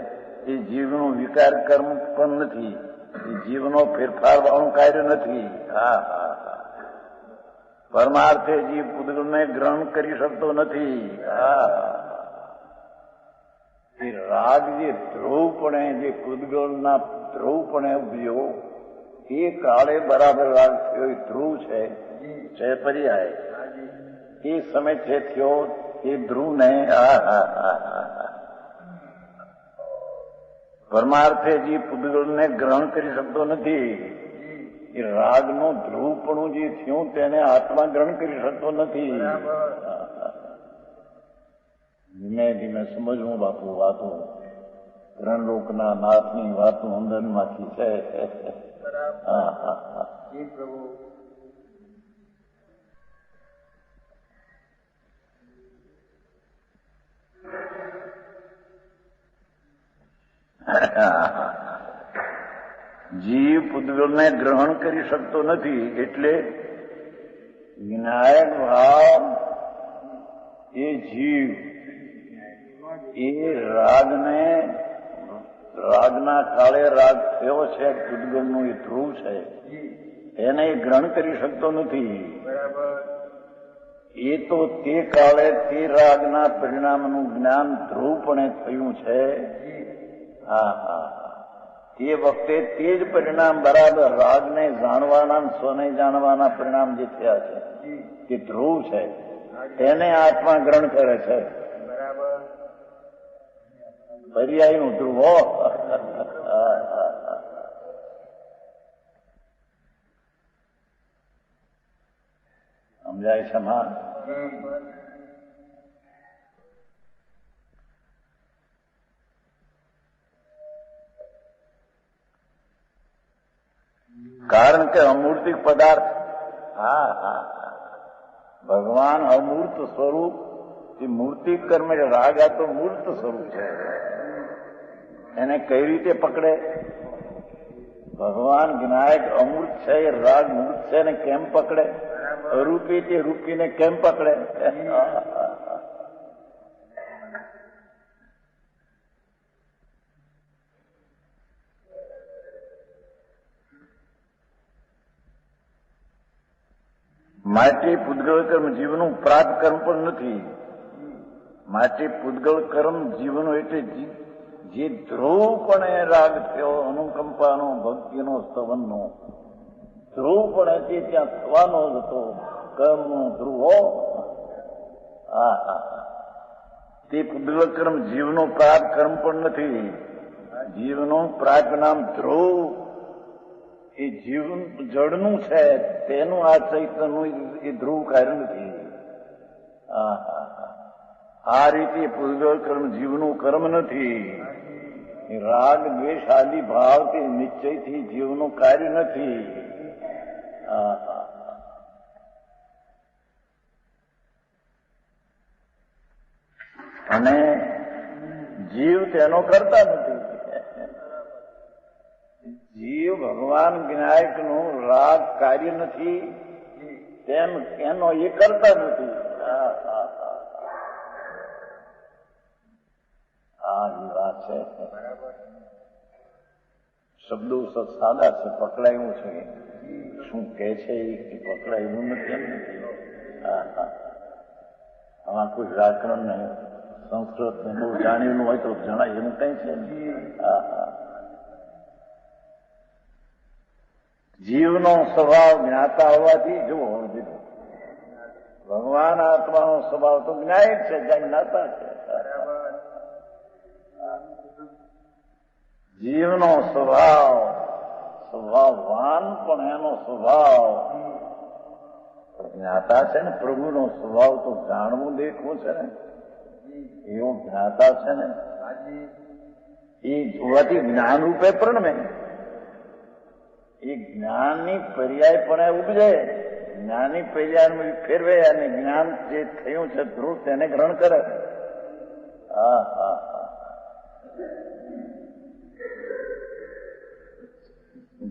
એ જીવનું વિકાર કર્મ પણ નથી, એ જીવનો ફેરફાર વાળું કાર્ય નથી. પરમાર્થે જીવ પૂદગલને ગ્રહણ કરી શકતો નથી. એ રાગ જે ધ્રુવપણે જે પૂદગલના ધ્રુવપણે ઉભ્યો એ કાળે બરાબર રાગ થયો, એ ધ્રુવ છે પર્યાય. એ સમય છે થયો એ ધ્રુવને પરમાર્થે જે પૂદગલને ગ્રહણ કરી શકતો નથી. એ રાગનું ધ્રુવપણું જે થયું તેને આત્મા ગ્રહણ કરી શકતો નથી. ધીમે ધીમે સમજવું બાપુ વાતો. ત્રણલોકના નાથની વાતો અંદરમાંથી છે. પ્રભુ જીવ પૂદગલને ગ્રહણ કરી શકતો નથી. એટલે વિનાયક ભાવ એ જીવ એ રાગના કાળે રાગ થયો છે, પૂદગલનું એ ધ્રુવ છે, એને ગ્રહણ કરી શકતો નથી. એ તો તે કાળે તે રાગના પરિણામનું જ્ઞાન ધ્રુવપણે થયું છે. તે વખતે તે જ પરિણામ બરાબર રાગને જાણવાના સ્વને જાણવાના પરિણામ જે થયા છે તે ધ્રુવ છે, તેને આત્મા ગ્રહણ કરે છે. પર્યાયનું ધ્રુવ. સમજાય છે માં? કારણ કે અમૂર્તિક પદાર્થ ભગવાન અમૂર્ત સ્વરૂપ, એ મૂર્તિક કર્મ રાગ આ તો મૂર્ત સ્વરૂપ છે. એને કઈ રીતે પકડે? ભગવાન વિનાયક અમૂર્ત છે, એ રાગ મૂર્ત છે, ને કેમ પકડે? અરૂપી તે રૂપીને કેમ પકડે? માટે પૂતગળ કર્મ જીવનું પ્રાપ્ત કર્મ પણ નથી. માટે પૂતગળ કર્મ જીવનો એટલે જે ધ્રુવપણે રાગ થયો અનુકંપાનો, ભક્તિનો, સ્તવનનો ધ્રુવપણે તે ત્યાં થવાનો જ હતો. કર્મનો ધ્રુવો તે પૂતગળ કર્મ જીવનો પ્રાપ્ત કર્મ પણ નથી. જીવનું પ્રાપ્ત નામ ધ્રુવ એ જીવન જળનું છે, તેનું આ ચૈતન્યનું એ ધ્રુવ કાર્ય નથી. આ રીતે પૂતગળ કર્મ જીવનું કર્મ નથી. રાગ દ્વેષ આદિ ભાવથી નિશ્ચયથી જીવનું કાર્ય નથી. અને જીવ તેનો કરતા નથી. જીવ ભગવાન વિનાયકનું રાગ કાર્ય નથી તેમ એનો એ કરતા નથી. આ વાત છે. શબ્દો સાદા છે, પકડાયું છે. શું કે છે એ પકડાયું નથી. આમાં કોઈ વ્યાકરણ ને સંસ્કૃત ને બહુ જાણ્યું હોય તો જણાય એનું કઈ છે. જીવનો સ્વભાવ જ્ઞાતા હોવાથી જુઓ, ભગવાન આત્માનો સ્વભાવ તો જ્ઞાયક છે, જ્ઞાતા છે. જીવનો સ્વભાવવાન પણ એનો સ્વભાવ જ્ઞાતા છે ને. પ્રભુનો સ્વભાવ તો જાણવું દેખવું છે ને, એવો જ્ઞાતા છે ને. એ જોવાથી જ્ઞાન રૂપે પ્રણમે. એ જ્ઞાનની પર્યાય પણ ઉપજે. જ્ઞાનની પર્યાય ફેરવે અને જ્ઞાન જે થયું છે ધ્રુવ તેને ગ્રહણ કરે.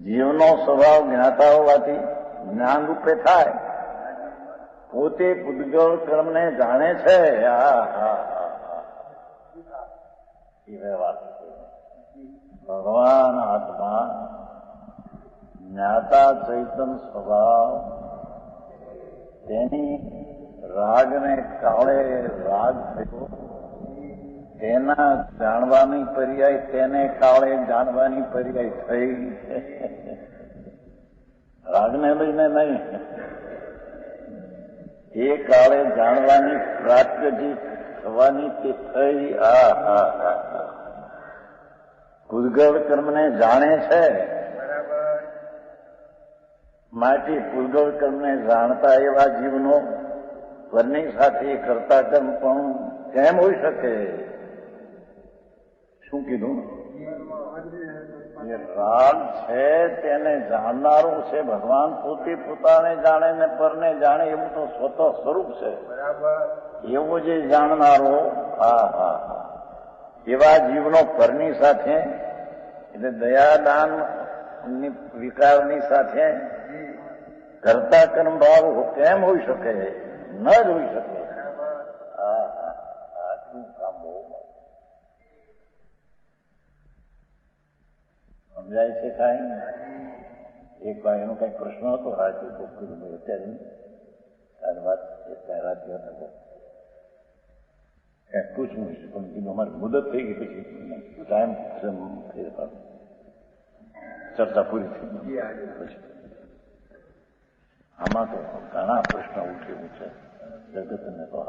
જીવનો સ્વભાવ જ્ઞાતા હોવાથી જ્ઞાન રૂપે થાય. પોતે પૂતગળ કર્મને જાણે છે. એ વાત ભગવાન આત્મા જ્ઞાતા ચૈતન સ્વભાવ તેની રાગને કાળે રાગ થયો, તેના જાણવાની પર્યાય તેને કાળે જાણવાની પર્યાય થઈ. રાગને લઈને નહીં, એ કાળે જાણવાની પ્રાપ્ય જે થવાની તે થઈ. પૂતગળ કર્મને જાણે છે. માટે પૂતગળ કર્મને જાણતા એવા જીવનો પરની સાથે કરતા કર્મ પણ કેમ હોઈ શકે? શું કીધું? જે રાગ છે તેને જાણનારું છે ભગવાન પોતે પોતાને જાણે ને પરને જાણે એવું તો સ્વતઃ સ્વરૂપ છે. એવો જે જાણનારો એવા જીવનો પરની સાથે એટલે દયાદાન વિકારની સાથે કરતા કર્મ ભાવ કેમ હોઈ શકે? ન જ હોઈ શકે. આટલું કામ બહુ સમજાય છે. કાંઈ એક વાર એનો કઈ પ્રશ્ન હતો રાજુ અત્યારે વાત રાત્રે હતો પૂછવું છે પણ અમારી મુદત થઈ ગઈ પછી ટાઈમ ચર્ચા પૂરી થઈ પછી આમાં તો ઘણા પ્રશ્ન ઉઠેલું છે જગતને તો.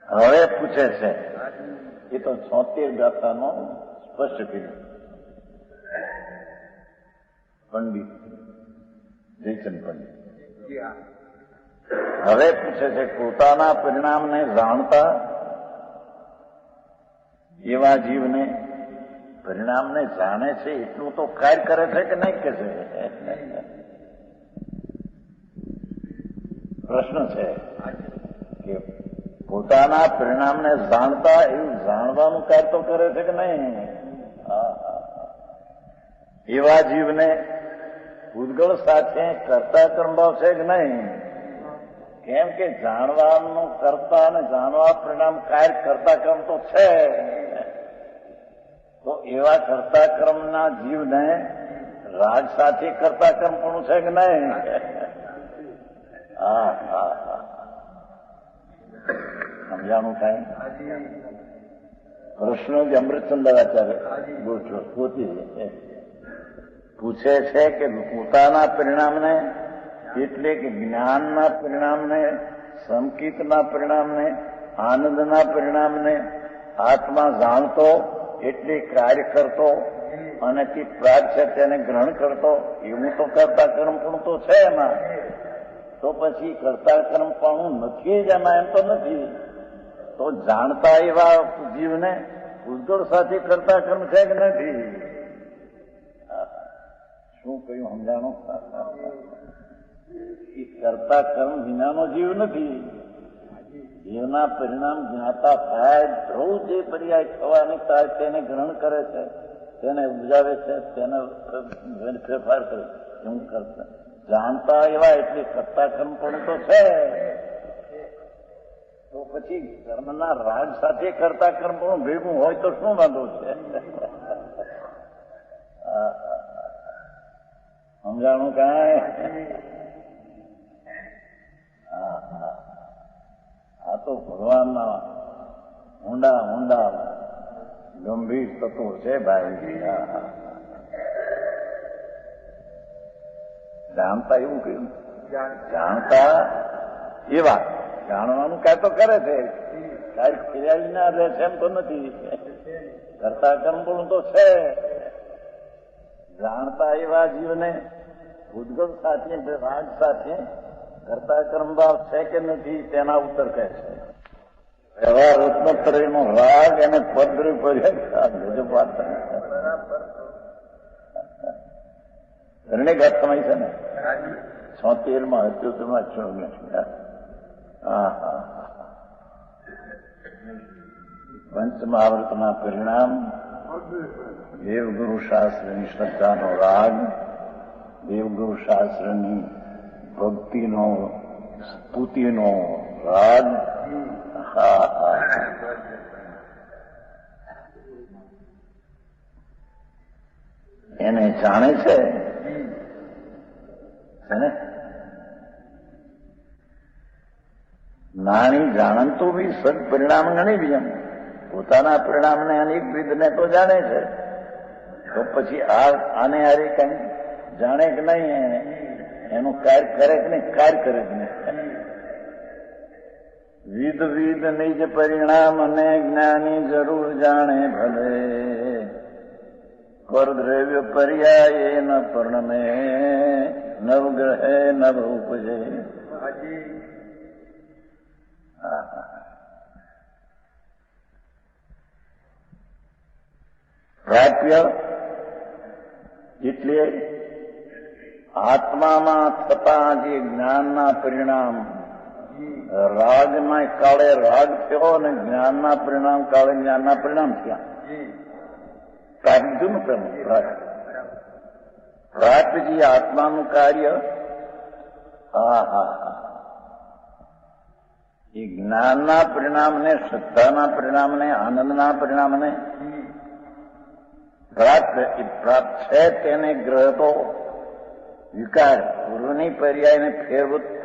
હવે પૂછે છે એ તો 76 ગાથાનો સ્પષ્ટ કીધું પંડિત જયચંદ પંડિત. હવે પૂછે છે પોતાના પરિણામને જાણતા એવા જીવને પરિણામને જાણે છે એટલું તો કાર્ય કરે છે કે નહીં કે છે? પ્રશ્ન છે કે પોતાના પરિણામને જાણતા એવું જાણવાનું કાર્ય તો કરે છે કે નહીં? એવા જીવને પૂતગળ સાથે કરતા કર્મભાવ છે કે નહીં? કેમ કે જાણવાનું કરતા અને જાણવા પરિણામ કાર્ય કરતા કર્મ તો છે. તો એવા કરતા કર્મના જીવને રાગ સાથે કરતા કર્મપણું છે કે નહીં? હા હા હા, સમજાણું થાય? કૃષ્ણ જ અમૃતચંદ્રાચાર્ય પૂછે છે કે પોતાના પરિણામને એટલે કે જ્ઞાનના પરિણામને, સંકિતના પરિણામને, આનંદના પરિણામને આત્મા જાણતો એટલે કાર્ય કરતો અને તે પ્રાગ છે તેને ગ્રહણ કરતો, એવું તો કરતા કર્મપણું તો છે એમાં. તો પછી કરતા કર્મપણું નથી જ એમાં, એમ તો નથી. તો જાણતા એવા જીવને ઉદ્ગળ સાથે કરતા કર્મ છે કે નથી? શું કહ્યું સમજાણું? એ કરતા કર્મ વિનાનો જીવ નથી. જીવના પરિણામ જ્ઞાતા થાય, ધ્રુવ જે પર્યાય થવાની થાય તેને ગ્રહણ કરે છે, તેને ઉપજાવે છે, તેને ફેરફાર કરે છે. એવું કરતા જાણતા એવા એટલે કરતા કર્મ પણ તો છે. તો પછી કર્મના રાગ સાથે કરતા કર્મ પણ ભેગું હોય તો શું વાંધો છે? સમજાણું કાંઈ? આ તો ભગવાનના ઊંડા ઊંડા ગંભીર તત્વો છે ભાઈ. જાણતા એવું કહ્યું, જાણતા એવા જાણવાનું કાંઈ તો કરે છે, કાંઈ ફિર્યાદી ના રહે છે એમ તો નથી. કરતા કર્મ પણ તો છે. જાણતા એવા જીવને ઉદ્ગલ સાથે રાગ સાથે કરતા કર્મ ભાવ છે કે નથી તેના ઉત્તર કહે છે. એવા રત્નત્રયનો રાગ એને પદ્ર ઘણી ઘાત સમય છે ને 76માં 78માં હા હા. પંચમહાવ્રતના પરિણામ દેવગુરુ શાસ્ત્રની શ્રદ્ધાનો રાગ, દેવગુરુ શાસ્ત્રની ભક્તિનો સ્તુતિનો રાગ. હા હા, એને જાણે છે ને. નાની જાણંતો બી સદપરિણામ ગણી બી એમ પોતાના પરિણામને અનેક વિધને તો જાણે છે. તો પછી આને હારે કઈ જાણે કે નહીં, એનું કાર્ય કરે કે નહીં, કાર્ય કરે કે નહીં. વિધ વિધ નિજ પરિણામ અને જ્ઞાની જરૂર જાણે ભલે, પરદ્રવ્ય પર્યાય ન પરણમે, નવગ્રહે નવ ઉપજે. પ્રાપ્ય એટલે આત્મામાં થતા જે જ્ઞાનના પરિણામ, રાગના કાળે રાગ થયો અને જ્ઞાનના પરિણામ કાળે જ્ઞાનના પરિણામ થયા. પ્રાપ્તિનું ક્રમ પ્રાપ્યજી આત્માનું કાર્ય. હા હા હા, એ જ્ઞાનના પરિણામને, શ્રદ્ધાના પરિણામને, આનંદના પરિણામને પ્રાપ્ત છે. તેને ગ્રહતો વિકાર પૂર્વની પર્યાયને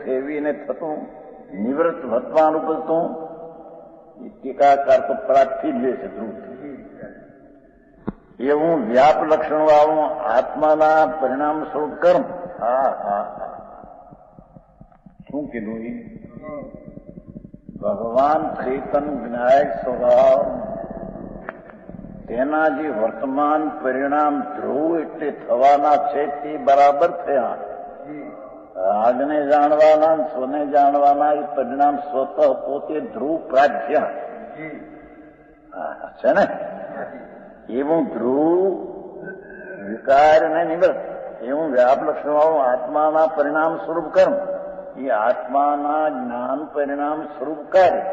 ફેરવીને થતું નિવૃત્ત વધવાનું બધું એ ટીકાકાર તો પ્રાપ્તિ જ લે છે ધ્રુવથી. એવું વ્યાપ લક્ષણ વાળું આત્માના પરિણામ સ્વરૂપ કર્મ. હા હા હા, શું કીધું? ભગવાન ચેતન જ્ઞાયક સ્વભાવ, તેના જે વર્તમાન પરિણામ ધ્રુવ એટલે થવાના છે તે બરાબર થયા. આગને જાણવાના, સ્વને જાણવાના એ પરિણામ સ્વતઃ પોતે ધ્રુવ પ્રાજ્ય છે ને. એવું ધ્રુવ વિકાર ને નિવૃત્ત, એવું વ્યાપ લક્ષણ વાળું આત્માના પરિણામ સ્વરૂપ કર્મ, એ આત્માના જ્ઞાન પરિણામ સ્વરૂપ કાર્ય.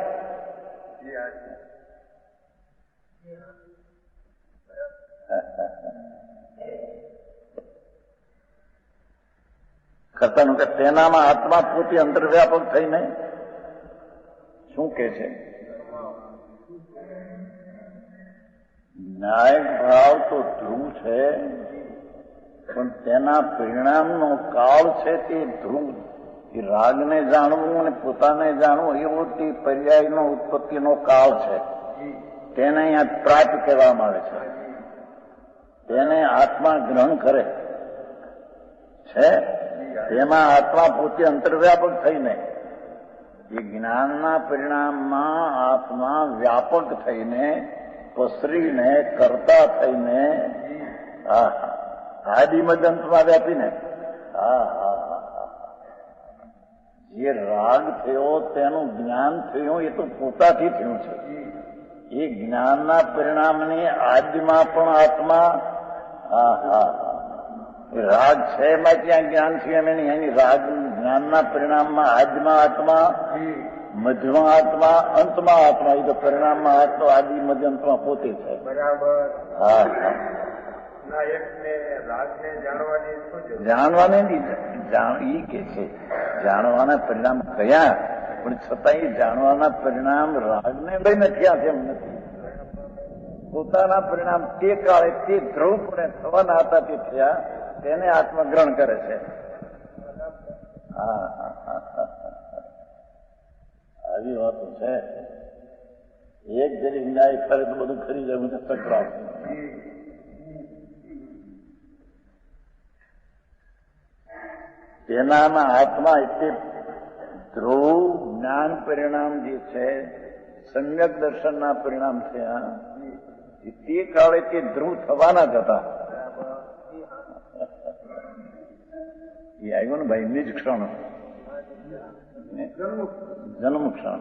કરતાનું કે તેનામાં આત્મા પોતે અંતર્વ્યાપક થઈને શું કે છે? ન્યાયિક ભાવ તો ધ્રુવ છે, પણ તેના પરિણામનો કાળ છે તે ધ્રુવ. એ રાગને જાણવું અને પોતાને જાણવું એવો તે પર્યાયનો ઉત્પત્તિનો કાળ છે. તેને અહીંયા પ્રાપ્ત કહેવામાં આવે છે. તેને આત્મા ગ્રહણ કરે છે. તેમાં આત્મા પોતે અંતર્વ્યાપક થઈને એ જ્ઞાનના પરિણામમાં આત્મા વ્યાપક થઈને પસરીને કરતા થઈને આદિમદંતમાં વ્યાપીને જે રાગ થયો તેનું જ્ઞાન થયું એ તો પોતાથી થયું છે. એ જ્ઞાનના પરિણામની આદિમાં પણ આત્મા રાગ છે એમાં ત્યાં જ્ઞાન છે એમ નહીં. એની રાગ જ્ઞાનના પરિણામમાં આદિમાં આત્મા, મધ્યમાં આત્મા, અંતમાં આત્મા. એ તો પરિણામમાં આત્મા આદિ મધ્ય અંતમાં પોતે છે. જાણવાને ઈ કે છે જાણવાના પરિણામ કયા, પણ છતાં એ જાણવાના પરિણામ રાગને લઈને થયા છે એમ નથી. પોતાના પરિણામ તે કાળે તે ધ્રુવપણે થવાના હતા તે થયા, તેને આત્મગ્રહણ કરે છે. આવી વાતો છે. એક જરી ન્યાય ફરે તો બધું ખરી જાય. મને તકરાર તેનામાં આત્મા એટલે ધ્રુવ જ્ઞાન પરિણામ જે છે સમ્યક દર્શનના પરિણામ છે. તે કાળે તે ધ્રુવ થવાના જ હતા. એ આવ્યો ને ભાઈ નિજ ક્ષણ, જન્મ ક્ષણ.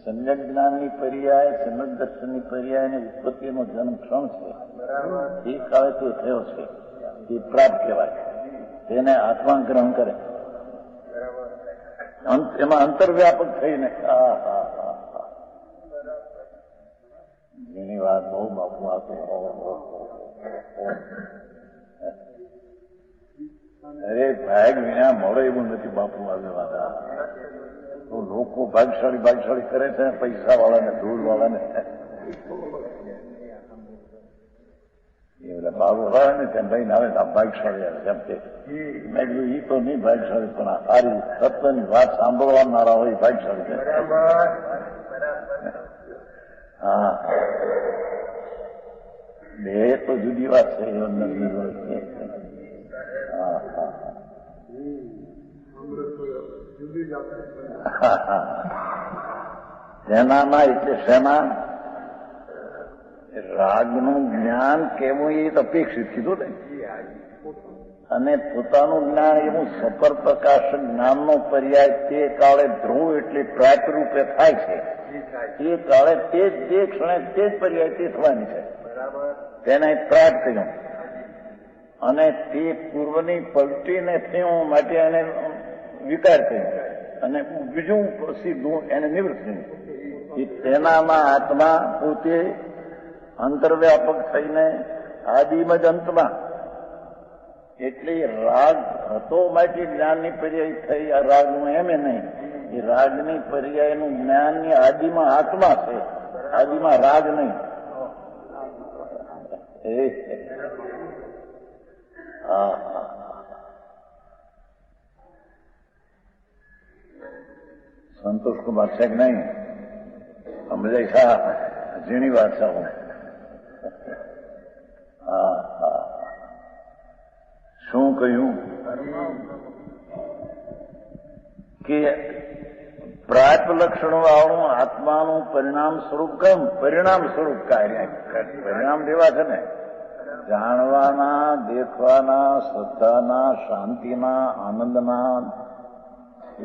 સમ્યક જ્ઞાનની પર્યાય, સમ્યક દર્શનની પર્યાય અને ઉત્પત્તિનો જન્મ ક્ષણ છે. એ કાળે તે થયો છે. તે પ્રાપ્ત કહેવાય. તેને આત્મા ગ્રહણ કરે. એમાં અંતર્વ્યાપક થઈને એની વાત બહુ બાપુ આપે. અરે ભાગ વિના મળે એવું નથી બાપુ. આવી વાત તો લોકો ભાગશાળી કરે છે, પૈસા વાળાને, ધૂળ વાળાને. એટલે બાબુ હોય ને તેમ ભાઈ આવે આ ભાગશાળી આવે જેમ કે મેં કીધું એ તો નહીં ભાગશાળી, પણ સારી તત્વની વાત સાંભળવાનારા હોય ભાગશાળી છે. બે તો જુદી વાત છે. શેનામાં એટલે શેમાં રાગનું જ્ઞાન કેવું એ અપેક્ષિત કીધું ને. અને પોતાનું જ્ઞાન એવું સફર પ્રકાશક જ્ઞાનનો પર્યાય તે કાળે ધ્રુવ એટલે પ્રાપ્ત રૂપે થાય છે. તે કાળે તે ક્ષણે તે જ પર્યાય તે થવાની છે. તેને પ્રાપ્ત થયું અને તે પૂર્વની પલટીને થયું માટે એને વિકાર થયો અને બીજું સીધું એને નિવૃત્ત થયું. તેનામાં આત્મા પોતે અંતર્વ્યાપક થઈને આદિમજ અંતમાં. એટલે રાગ હતો માટે જ્ઞાનની પર્યાય થઈ. આ રાગનું એમ નહીં. એ રાગની પર્યાયનું જ્ઞાનની આદિમાં આત્મા છે, આદિમાં રાગ નહીં. સંતોષ કુમાર છે કે નહીં? સમજાય સા ઝીણી વાત છે. શું કહ્યું કે પ્રાપ્ત લક્ષણ વાળું આત્માનું પરિણામ સ્વરૂપ કેમ? પરિણામ સ્વરૂપ કાર્ય. પરિણામ જેવા છે ને જાણવાના, દેખવાના, શ્રદ્ધાના, શાંતિના, આનંદના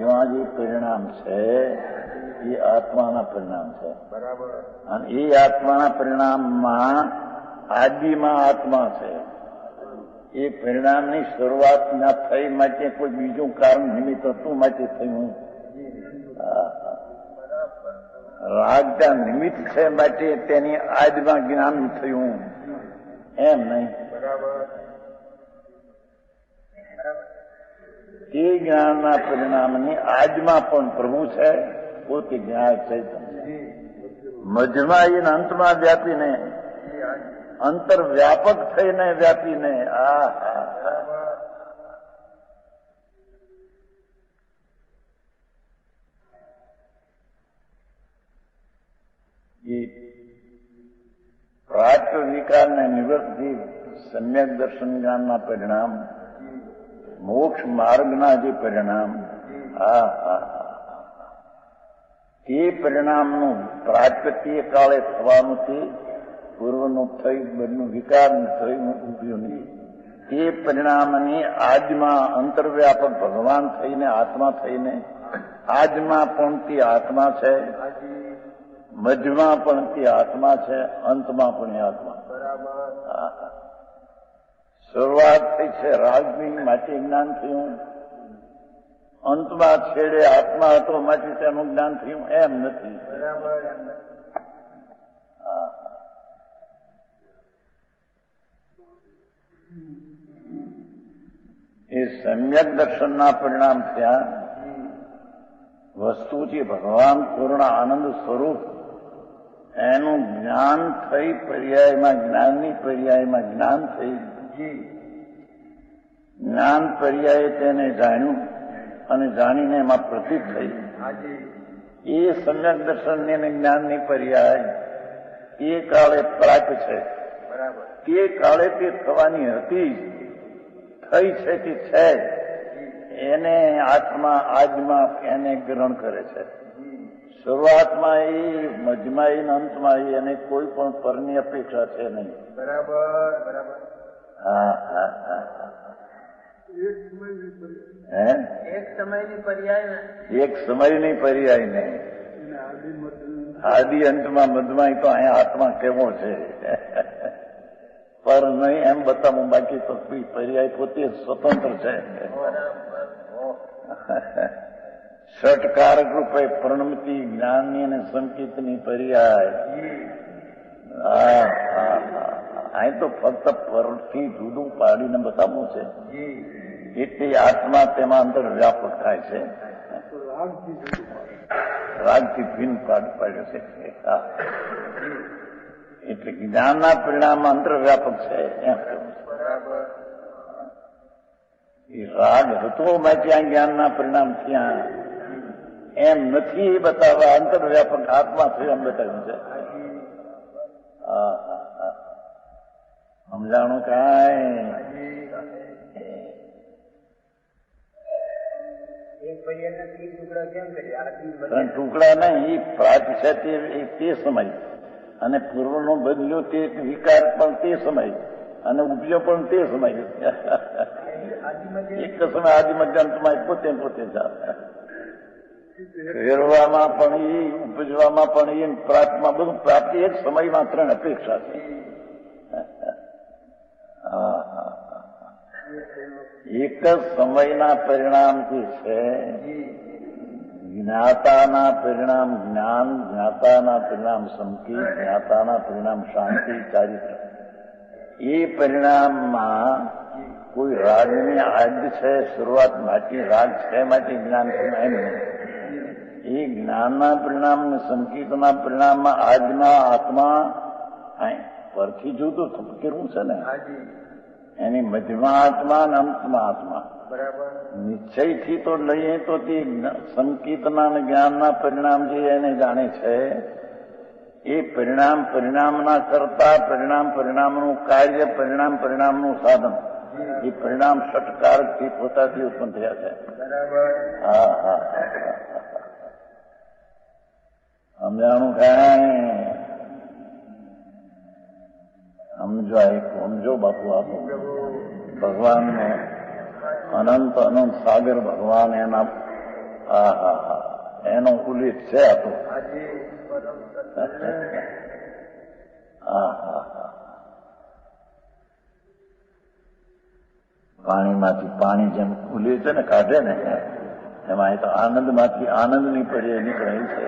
એવા જે પરિણામ છે એ આત્માના પરિણામ છે. અને એ આત્માના પરિણામમાં આદિમાં આત્મા છે. એ પરિણામની શરૂઆત ના થઈ માટે કોઈ બીજું કારણ નિમિત્ત હતું માટે થયું. રાગ ત્યાં નિમિત્ત છે માટે તેની આદિમાં જ્ઞાન થયું એમ નહીં. તે જ્ઞાનના પરિણામની આજમાં પણ પ્રભુ છે, પોતે જ્ઞાન છે. મધ્યમાં એને અંતમાં વ્યાપીને અંતર વ્યાપક થઈને વ્યાપીને એ પ્રાચ્ય વિકારને નિવૃત્તિ સમ્યક દર્શન જ્ઞાનના પરિણામ, મોક્ષ માર્ગના જે પરિણામ, તે પરિણામનું પ્રાગટ્ય કાળે થવાનું છે. પૂર્વનું થઈ બનનું વિકાર થયું ઉભ્યું નહીં. તે પરિણામની આજમાં અંતર્વ્યાપક ભગવાન થઈને આત્મા થઈને આજમાં પણ તે આત્મા છે, મધ્યમાં પણ તે આત્મા છે, અંતમાં પણ એ આત્મા. શરૂઆત થઈ છે રાગની માટે જ્ઞાન થયું, અંતમાં છેડે આત્મા હતો માટે તેનું જ્ઞાન થયું એમ નથી. એ સમ્યક દર્શનના પરિણામ થયા. વસ્તુ છે ભગવાન પૂર્ણ આનંદ સ્વરૂપ, એનું જ્ઞાન થઈ પર્યાયમાં જ્ઞાનની પર્યાયમાં જ્ઞાન થઈ. જ્ઞાન પર્યાય તેને જાણ્યું અને જાણીને એમાં પ્રતીત થઈ. એ સમ્યક દર્શન ને જ્ઞાનની પર્યાય એ કાળે પ્રાપ્ત છે. તે કાળે તે થવાની હતી, થઈ છે તે છે. એને આત્મા આજમાં એને ગ્રહણ કરે છે. શરૂઆતમાં એ, મધ્યમાં એ, અંતમાં એ, એને કોઈ પણ પરની અપેક્ષા છે નહીં. એક સમયની પર્યાય નહીં. આદિ અંતમાં મધમાં તો અહીંયા આત્મા કેવો છે પર નહીં એમ બતાવું. બાકી તો પર્યાય પોતે સ્વતંત્ર છે. ષટકારક રૂપે પ્રણમતિ જ્ઞાનની અને સંકેતની પર્યાય. અહીં તો ફક્ત પરથી જુદું પાડીને બતાવવું છે. એટલે આત્મા તેમાં અંદર વ્યાપક થાય છે. રાગથી ભિન્ન પાડ્યો છે. એટલે જ્ઞાનના પરિણામ અંતર વ્યાપક છે એમ કહેવું છે. એ રાગ હતો માટે આ જ્ઞાનના પરિણામ થયા એમ નથી એ બતાવવા અંતર વ્યાપક આત્મા થયો એમ બતાવ્યું છે. સમજાણું કાંઈ? ટુકડા નહીં, એ પ્રાચ છે તે સમય અને પૂર્વનો બદલ્યો તે વિકાર પણ તે સમય અને ઉપજો પણ તે સમય. એક સમય આદિમધ્યાંતમાં પોતે ફેરવામાં પણ એ, ઉપજવામાં પણ એ, પ્રાપ્તમાં બધું પ્રાપ્તિ એક સમયમાં ત્રણ અપેક્ષા છે. એક જ સમયના પરિણામથી છે. જ્ઞાતાના પરિણામ જ્ઞાન, જ્ઞાતાના પરિણામ સંકેત, જ્ઞાતાના પરિણામ શાંતિ, ચારિત્ર. એ પરિણામમાં કોઈ રાગની આદ છે શરૂઆત માટે, રાગ છે માટે જ્ઞાન એમ નહીં. એ જ્ઞાનના પરિણામ ને સંકેતના પરિણામમાં આજના આત્મા પરથી જુદું કેવું છે ને, એની મધ્યમાં આત્મા અને અંતમાં આત્મા. નિશ્ચયથી તો લઈએ તો તે સંકેતના અને જ્ઞાનના પરિણામ જે એને જાણે છે એ પરિણામ પરિણામના કરતા, પરિણામ પરિણામનું કાર્ય, પરિણામ પરિણામનું સાધન. એ પરિણામ ષટકારકથી પોતાથી ઉત્પન્ન થયા છે. સમજાણું કાંઈ? સમજો બાપુ. આપો ભગવાનને અનંત અનંત સાગર ભગવાન એના એનો ઉલ્લેખ છે. આ તો પાણીમાંથી પાણી જેમ ખુલે છે ને, કાઢે ને, એમાં એ તો આનંદમાંથી આનંદની પડી નીકળે છે.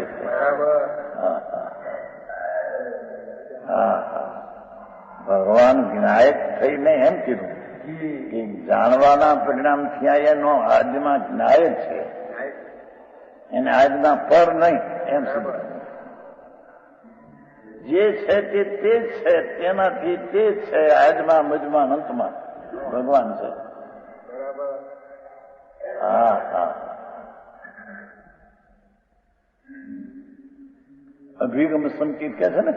ભગવાન જ્ઞાયક થઈને એમ કીધું કે જાણવાના પરિણામ થયા એનો આજમાં જ્ઞાયક છે, એને આજના પર નહીં એમ સમજાય. જે છે તે જ છે, તેનાથી તે જ છે, આજમાં મજમાં અંતમાં ભગવાન છે. હા હા. અભિગમ સંકેત કે છે ને,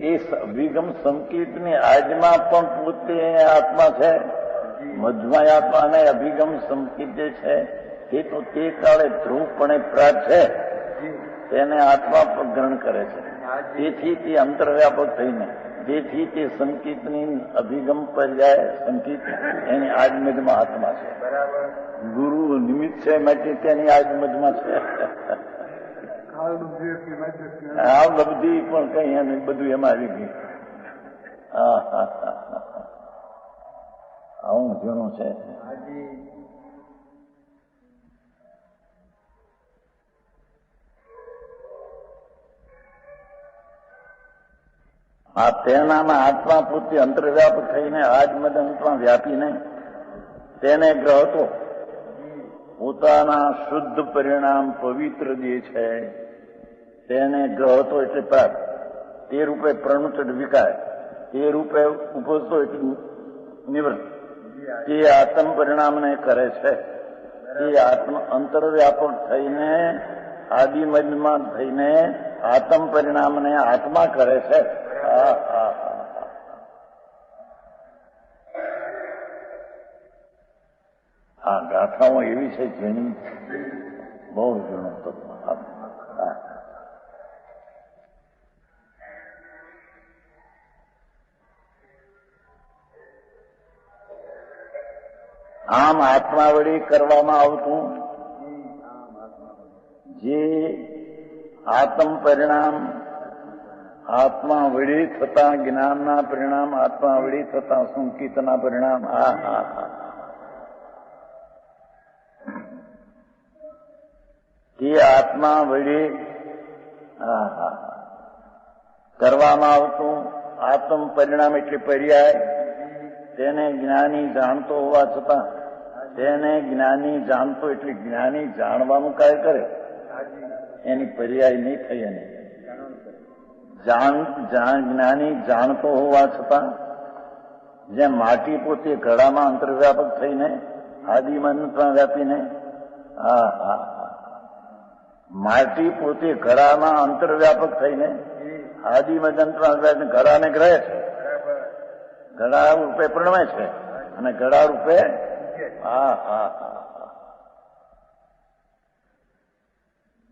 એ અભિગમ સંકેતની આજમાં પણ પોતે આત્મા છે, મધ્યમાં આત્મા, અને અભિગમ સંકેત જે છે તે તો તે કાળે ધ્રુવપણે પ્રાગ છે તેને આત્મા પર ગ્રહણ કરે છે. તેથી તે અંતર્વ્યાપક થઈને, તેથી તે સંકેતની અભિગમ પર્યાય સંકેત એની આજમધમાં આત્મા છે. ગુરુ નિમિત્ત છે માટે તેની આજમધમાં છે. આ બધી પણ કઈ અને બધું એમાં આવી ગયું. આવું ઘણું છે. આ તેનામાં આત્મા પોતે અંતર્વ્યાપક થઈને આજમદ અંતમાં વ્યાપીને તેને ગ્રહતો પોતાના શુદ્ધ પરિણામ પવિત્ર જે છે તેને ગ્રહતો એટલે પ્રાપ્ત, તે રૂપે પ્રણુત એટલે વિકાર, તે રૂપે ઉપજતો એટલે નિવૃત્ત, તે આત્મ પરિણામને કરે છે. તે આત્મ અંતર્વ્યાપક થઈને આદિમદમાં થઈને આત્મ પરિણામને આત્મા કરે છે. આ ગાથાઓ એવી છે જેની બહુ જૂનું તત્વ. આમ આત્મા વડે કરવામાં આવતું જે આત્મ પરિણામ, આત્મા વડે થતા જ્ઞાનના પરિણામ, આત્મા વડે થતા સંકેતના પરિણામ, તે આત્મા વડે કરવામાં આવતું આત્મ પરિણામ એટલે પર્યાય, તેને જ્ઞાની જાણતો હોવા છતાં તેને જ્ઞાની જાણતો એટલે જ્ઞાની જાણવાનું કાર્ય કરે, એની પર્યાય નહીં થઈ. એને જ્ઞાની જાણતો હોવા છતાં જેમ માટી પોતે ઘડામાં અંતર્વ્યાપક થઈને આદિમંતમાં વ્યાપીને, માટી પોતે ઘડામાં અંતર્વ્યાપક થઈને આદિમંતમાં વ્યાપીને ઘડાને ગ્રહે છે, ઘડા રૂપે પ્રણમે છે અને ઘડા રૂપે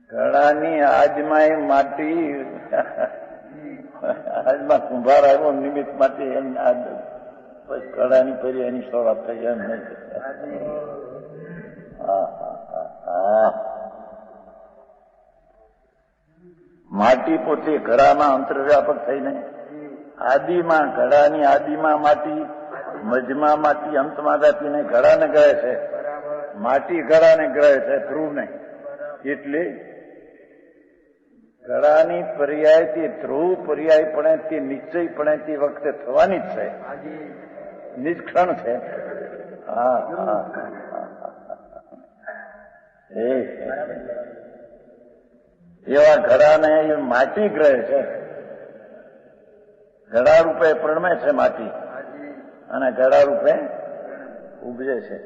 ઘડાની આજમાં માટી, આજમાં કુંભાર આવ્યો નિમિત્ત માટે એની આજ ઘડાની ફરી એની શરૂઆત થઈ એમ નહીં. માટી પોતે ઘડામાં અંતર્વ્યાપક થઈને આદિમાં, ઘડાની આદિમાં માટી, મજમાં માટી, અંતમાં વ્યાપીને ઘડાને ગ્રહે છે. માટી ઘડાને ગ્રહે છે, ધ્રુવ નહીં. એટલે ઘડાની પર્યાય તે ધ્રુવ પર્યાયપણે, તે નિશ્ચયપણે તે વખતે થવાની જ છે, નિષ્ક્ષણ છે. એવા ઘડાને માટી ગ્રહે છે, ઘડા રૂપે પ્રણમે છે માટી અને ઘડા રૂપે ઉપજે છે.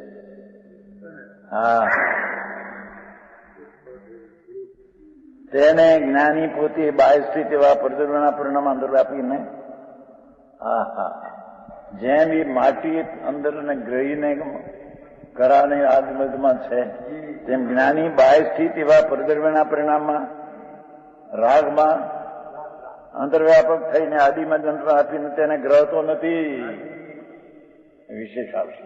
તેને જ્ઞાની પોતે બાહ્ય સ્થિત એવા પ્રદર્શનના પરિણામ અંદર વ્યાપીને, જેમ એ માટી અંદર ને ગ્રહીને ઘડાને આદિમદમાં છે, તેમ જ્ઞાની બાહ્ય સ્થિત એવા પ્રદર્શનના પરિણામમાં, રાગમાં અંતર્વ્યાપક થઈને આદિમદ અંતર આપીને તેને ગ્રહતો નથી. વિશેષ આવશે.